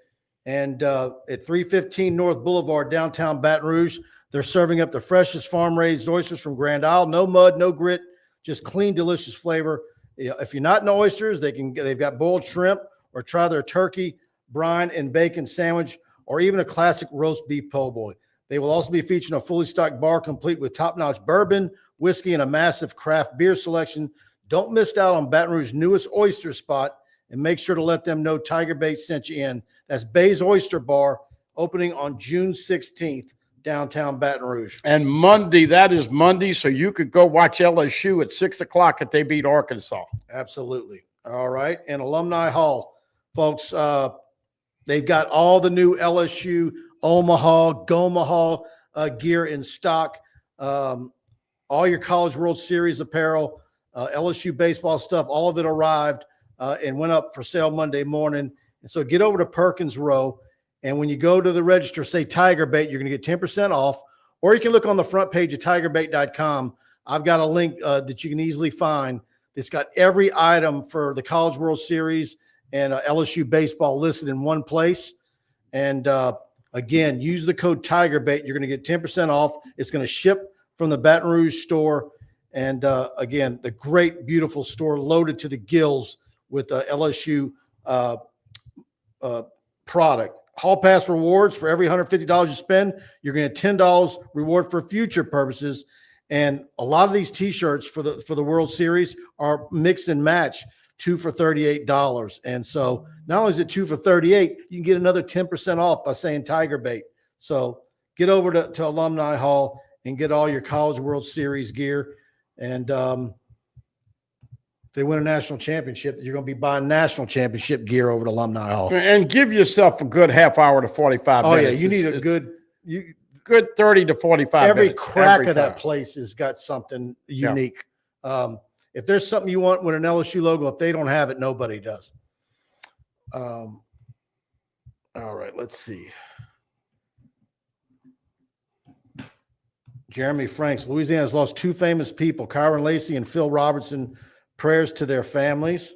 And at 315 North Boulevard, downtown Baton Rouge, they're serving up the freshest farm-raised oysters from Grand Isle. No mud, no grit, just clean, delicious flavor. If you're not into oysters, they've got boiled shrimp, or try their turkey, brine, and bacon sandwich, or even a classic roast beef po' boy. They will also be featuring a fully stocked bar complete with top-notch bourbon, whiskey, and a massive craft beer selection. Don't miss out on Baton Rouge's newest oyster spot, and make sure to let them know TigerBait sent you in. That's Bay's Oyster Bar, opening on June 16th, downtown Baton Rouge. And Monday, that is Monday, so you could go watch LSU at 6 o'clock if they beat Arkansas. Absolutely. All right. And Alumni Hall, folks, they've got all the new LSU, Omaha, Gomaha gear in stock. All your College World Series apparel, LSU baseball stuff, all of it arrived and went up for sale Monday morning. And so get over to Perkins Row, and when you go to the register, say TigerBait, you're going to get 10% off, or you can look on the front page of TigerBait.com. I've got a link that you can easily find. It's got every item for the College World Series and LSU baseball listed in one place. And again, use the code TigerBait. You're going to get 10% off. It's going to ship from the Baton Rouge store. And again, the great, beautiful store loaded to the gills with LSU product. Hall Pass rewards for every $150 you spend. You're going to get $10 reward for future purposes. And a lot of these T-shirts for the World Series are mix and match, 2 for $38. And so not only is it 2 for $38, you can get another 10% off by saying TigerBait. So get over to Alumni Hall and get all your College World Series gear. And if they win a national championship, you're going to be buying national championship gear over at Alumni Hall. And give yourself a good half hour to 45 minutes. Oh, yeah. You need a good 30 to 45 every minutes. Crack of that place has got something unique. Yeah. If there's something you want with an LSU logo, if they don't have it, nobody does. All right, let's see. Jeremy Franks, Louisiana has lost 2 famous people, Kyron Lacey and Phil Robertson. Prayers to their families.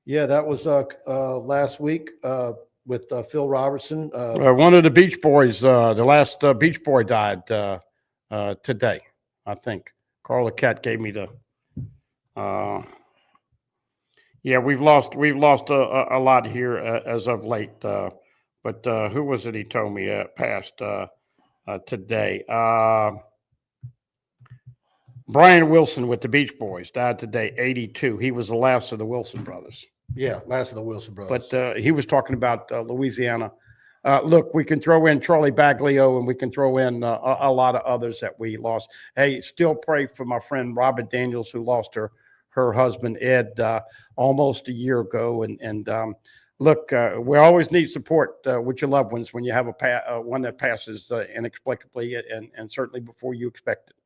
Yeah, that was last week with Phil Robertson. One of the Beach Boys, the last Beach Boy died today, I think. Carla Cat gave me the. Yeah, we've lost a lot here as of late. But who was it? He told me passed today. Brian Wilson with the Beach Boys died today, 82. He was the last of the Wilson brothers. Yeah, last of the Wilson brothers. But he was talking about Louisiana. Look, we can throw in Charlie Baglio, and we can throw in a lot of others that we lost. Hey, still pray for my friend Robin Daniels, who lost her husband, Ed, almost a year ago. And look, we always need support with your loved ones when you have one that passes inexplicably and certainly before you expect it.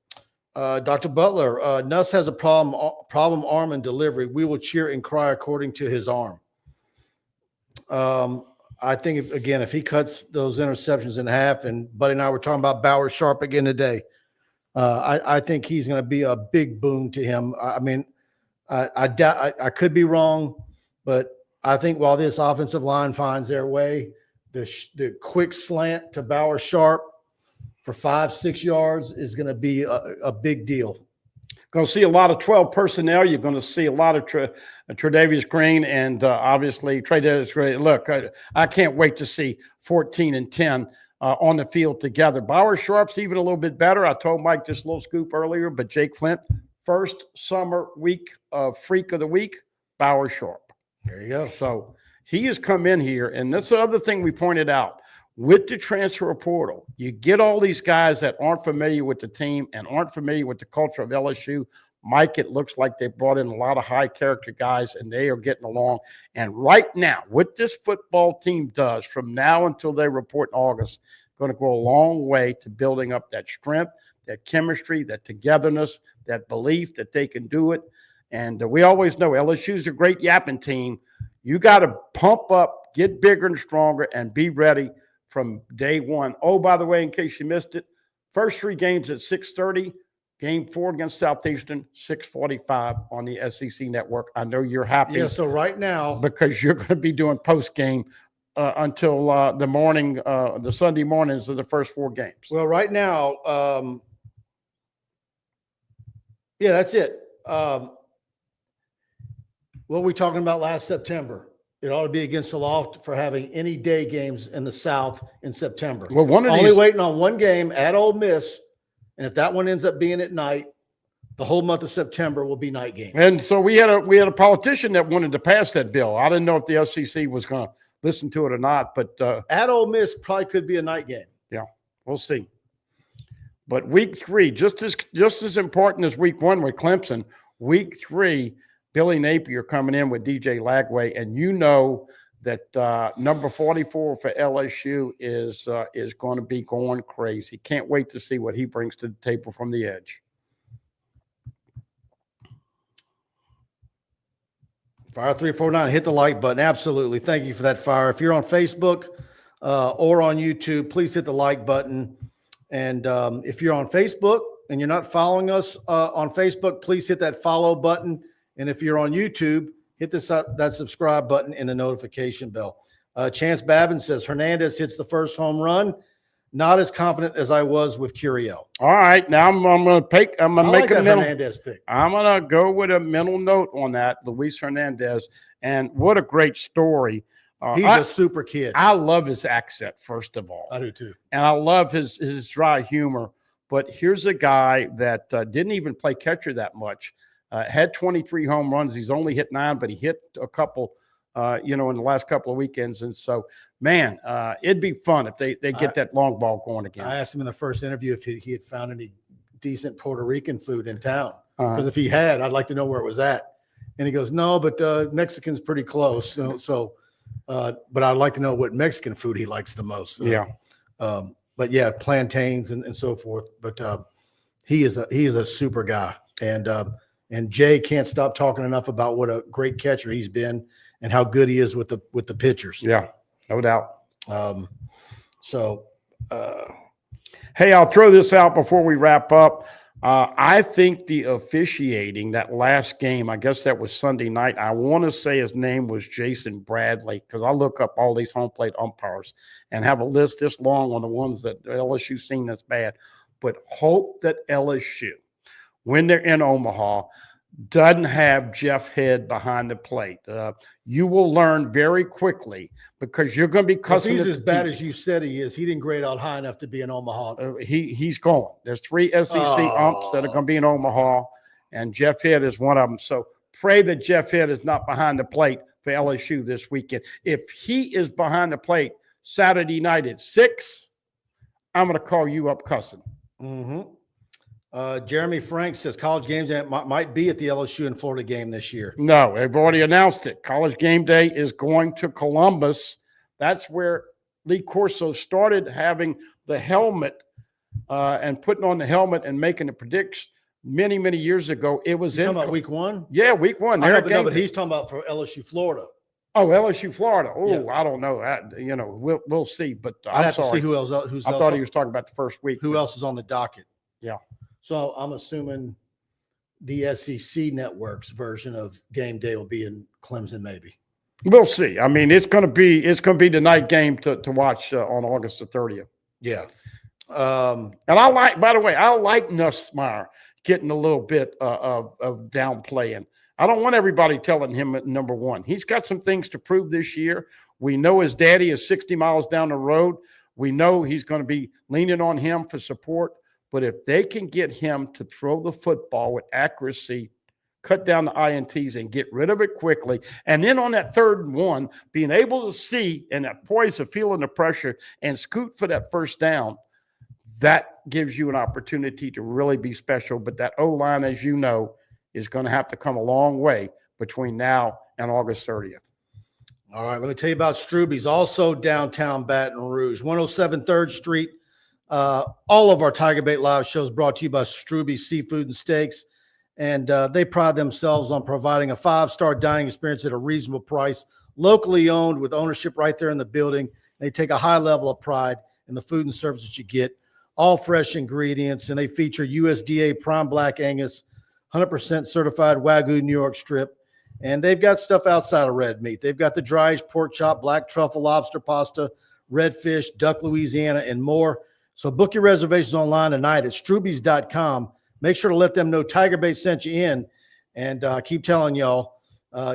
Dr. Butler, Nuss has a problem arm and delivery. We will cheer and cry according to his arm. I think, if he cuts those interceptions in half, and Buddy and I were talking about Bauer Sharp again today, I think he's going to be a big boon to him. I mean, I could be wrong, but I think while this offensive line finds their way, the quick slant to Bauer Sharp for 5-6 yards is going to be a big deal. Going to see a lot of 12 personnel. You're going to see a lot of Tre'Davious Green and obviously Tre'Davious Green. Look, I can't wait to see 14 and 10 on the field together. Bauer Sharp's even a little bit better. I told Mike this little scoop earlier, but Jake Flint, first summer week of Freak of the Week, Bauer Sharp. There you go. So he has come in here, and that's the other thing we pointed out. With the transfer portal, you get all these guys that aren't familiar with the team and aren't familiar with the culture of LSU. Mike, it looks like they brought in a lot of high-character guys, and they are getting along. And right now, what this football team does from now until they report in August, going to go a long way to building up that strength, that chemistry, that togetherness, that belief that they can do it. And we always know LSU's a great yapping team. You got to pump up, get bigger and stronger, and be ready from day one. Oh, by the way, in case you missed it, first 3 games at 6:30. Game 4 against Southeastern, 6:45 on the SEC network. I know you're happy. Yeah, so right now, because you're going to be doing post-game until the morning, the Sunday mornings of the first 4 games. well, right now, yeah, that's it. What were we talking about last September? It ought to be against the law for having any day games in the South in September. Well, one of Only these, waiting on one game at Ole Miss, and if that one ends up being at night, the whole month of September will be night games. and so we had a politician that wanted to pass that bill. I didn't know if the SEC was going to listen to it or not, but At Ole Miss probably could be a night game. we'll see. But week 3, just as important as week 1 with Clemson, week 3, Billy Napier coming in with DJ Lagway, and you know that number 44 for LSU is going to be going crazy. Can't wait to see what he brings to the table from the edge. Fire 349, hit the like button. Absolutely. Thank you for that, Fire. If you're on Facebook or on YouTube, please hit the like button. And if you're on Facebook and you're not following us on Facebook, please hit that follow button. And if you're on YouTube, hit that subscribe button and the notification bell. Chance Babin says Hernandez hits the first home run. Not as confident as I was with Curiel. All right, now I'm going to make a mental. Hernandez pick. I'm going to go with a mental note on that, Luis Hernandez. And what a great story. He's a super kid. I love his accent, first of all. I do too. And I love his dry humor. But here's a guy that didn't even play catcher that much. Had 23 home runs. He's only hit 9, but he hit a couple, in the last couple of weekends. And so, man, it'd be fun if they get that long ball going again. I asked him in the first interview if he had found any decent Puerto Rican food in town. Because if he had, I'd like to know where it was at. And he goes, no, but Mexican's pretty close. But I'd like to know what Mexican food he likes the most. But yeah, plantains and so forth. But he is a super guy. And Jay can't stop talking enough about what a great catcher he's been and how good he is with the pitchers. Yeah, no doubt. Hey, I'll throw this out before we wrap up. I think the officiating, that last game, I guess that was Sunday night. I want to say his name was Jason Bradley, because I look up all these home plate umpires and have a list this long on the ones that LSU seen that's bad. But hope that LSU, when they're in Omaha, doesn't have Jeff Head behind the plate. You will learn very quickly, because you're going to be cussing. If he's as bad as you said he is, he didn't grade out high enough to be in Omaha. He's going. There's 3 SEC umps that are going to be in Omaha, and Jeff Head is one of them. So pray that Jeff Head is not behind the plate for LSU this weekend. If he is behind the plate Saturday night at 6, I'm going to call you up cussing. Mm-hmm. Jeremy Frank says college games might be at the LSU and Florida game this year. No, they've already announced it. College game day is going to Columbus. That's where Lee Corso started having the helmet and putting on the helmet and making the predictions many, many years ago. It was talking about week 1? Yeah, week 1. But he's talking about for LSU Florida. Oh, LSU Florida. Oh, Yeah. I don't know that. We'll see. But I'd have to see who else. I thought he was talking about the first week. Who else is on the docket? Yeah. So I'm assuming the SEC network's version of game day will be in Clemson, maybe. We'll see. I mean, it's going to be the night game to watch on August the 30th. Yeah. And I like Nussmeier getting a little bit of downplaying. I don't want everybody telling him at number 1. He's got some things to prove this year. We know his daddy is 60 miles down the road. We know he's going to be leaning on him for support, but if they can get him to throw the football with accuracy, cut down the INTs and get rid of it quickly, and then on that third one, being able to see and that poise of feeling the pressure and scoot for that first down, that gives you an opportunity to really be special. But that O-line, as you know, is going to have to come a long way between now and August 30th. All right, let me tell you about Struby's, also downtown Baton Rouge, 107 3rd Street. All of our TigerBait Live shows brought to you by Struby's Seafood and Steaks, and they pride themselves on providing a 5-star dining experience at a reasonable price, locally owned with ownership right there in the building. They take a high level of pride in the food and service that you get, all fresh ingredients, and they feature USDA Prime Black Angus, 100% certified Wagyu New York strip. And they've got stuff outside of red meat. They've got the dry pork chop, black truffle, lobster pasta, redfish, duck Louisiana, and more. So book your reservations online tonight at strubys.com. Make sure to let them know TigerBait sent you in. And keep telling y'all,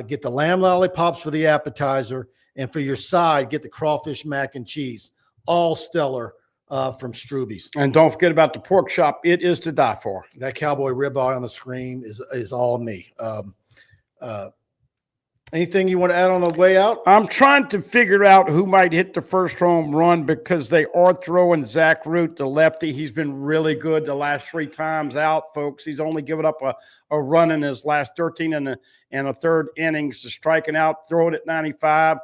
get the lamb lollipops for the appetizer. And for your side, get the crawfish mac and cheese. All stellar from Struby's. And don't forget about the pork chop. It is to die for. That cowboy ribeye on the screen is all me. Anything you want to add on the way out? I'm trying to figure out who might hit the first home run because they are throwing Zach Root, the lefty. He's been really good the last 3 times out, folks. He's only given up a run in his last 13 and a third innings, striking out, throwing at 95.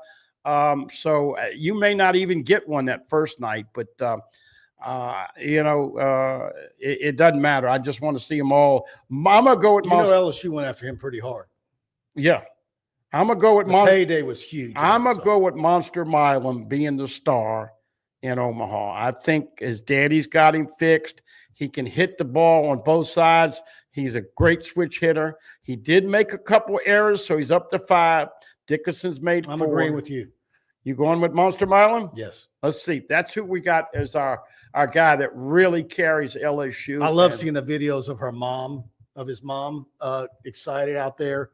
So you may not even get one that first night, but it doesn't matter. I just want to see them all. I'm gonna go with LSU went after him pretty hard. Yeah. I'm going to go with the payday was huge. I'm going to go with Monster Milam being the star in Omaha. I think his daddy's got him fixed. He can hit the ball on both sides. He's a great switch hitter. He did make a couple errors, so he's up to 5. Dickinson's made 4. I'm agreeing with you. You going with Monster Milam? Yes. Let's see. That's who we got as our guy that really carries LSU. I love seeing the videos of his mom, excited out there.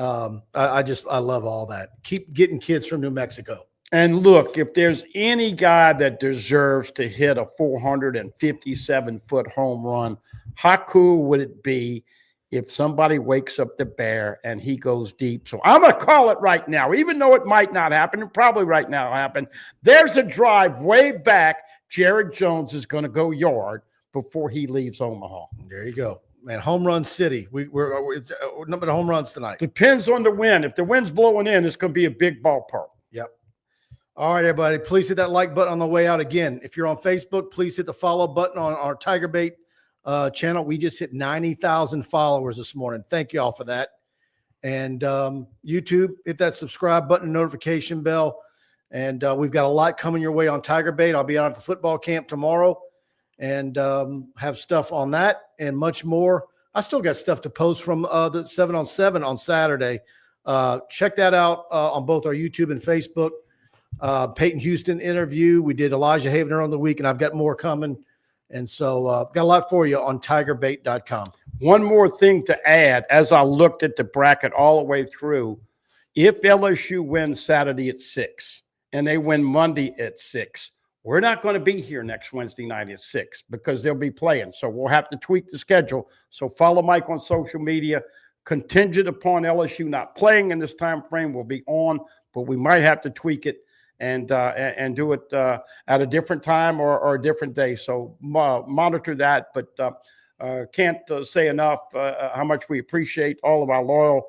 I love all that. Keep getting kids from New Mexico. And look, if there's any guy that deserves to hit a 457-foot home run, how cool would it be if somebody wakes up the bear and he goes deep? So I'm going to call it right now, even though it might not happen, and probably right now happen. There's a drive way back. Jared Jones is going to go yard before he leaves Omaha. There you go. Man, home run city. It's number of home runs tonight. Depends on the wind. If the wind's blowing in, it's going to be a big ballpark. Yep. All right, everybody. Please hit that like button on the way out. Again, if you're on Facebook, please hit the follow button on our TigerBait channel. We just hit 90,000 followers this morning. Thank you all for that. And YouTube, hit that subscribe button, notification bell. And we've got a lot coming your way on TigerBait. I'll be out at the football camp tomorrow and have stuff on that and much more. I still got stuff to post from the 7-on-7 on Saturday. Check that out on both our YouTube and Facebook. Peyton Houston interview. We did Elijah Havener on the week, and I've got more coming. And so got a lot for you on TigerBait.com. One more thing to add, as I looked at the bracket all the way through, if LSU wins Saturday at 6 and they win Monday at 6, we're not going to be here next Wednesday night at 6 because they'll be playing. So we'll have to tweak the schedule. So follow Mike on social media. Contingent upon LSU not playing in this time frame, we'll be on, but we might have to tweak it and do it at a different time or a different day. So monitor that. But can't say enough how much we appreciate all of our loyal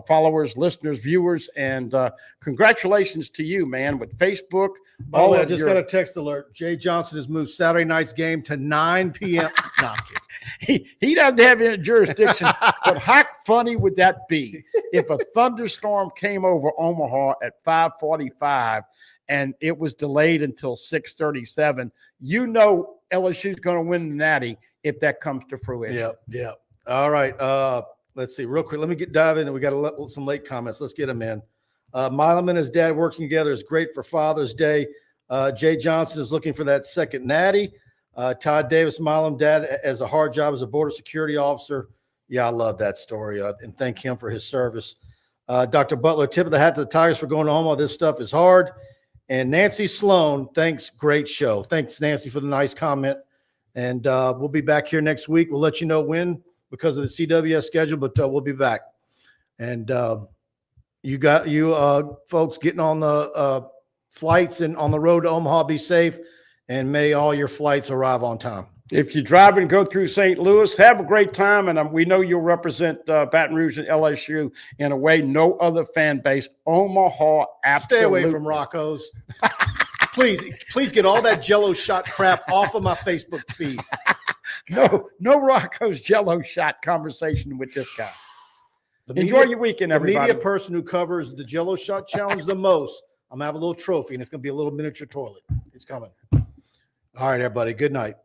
followers, listeners, viewers, and congratulations to you, man, with Facebook. By the way, I just got a text alert. Jay Johnson has moved Saturday night's game to 9 p.m. No, I'm kidding. He doesn't have any jurisdiction, but how funny would that be if a thunderstorm came over Omaha at 5:45 and it was delayed until 6:37? You know LSU's going to win the Natty if that comes to fruition. Yeah. All right. Let's see, real quick. Let me dive in. We got some late comments. Let's get them in. Milam and his dad working together is great for Father's Day. Jay Johnson is looking for that second natty. Todd Davis, Milam dad, has a hard job as a border security officer. Yeah, I love that story, and thank him for his service. Dr. Butler, tip of the hat to the Tigers for going to Omaha. This stuff is hard, And Nancy Sloan, thanks. Great show. Thanks, Nancy, for the nice comment. And we'll be back here next week. We'll let you know when because of the CWS schedule, but we'll be back. And you folks getting on the flights and on the road to Omaha, be safe, and may all your flights arrive on time. If you drive and go through St. Louis, have a great time, and we know you'll represent Baton Rouge and LSU in a way no other fan base. Omaha, absolutely. Stay away from Rocco's. Please get all that Jello shot crap off of my Facebook feed. No Rocco's Jello shot conversation with this guy. Enjoy your weekend, everybody. The media person who covers the Jello shot challenge the most, I'm going to have a little trophy, and it's going to be a little miniature toilet. It's coming. All right, everybody. Good night.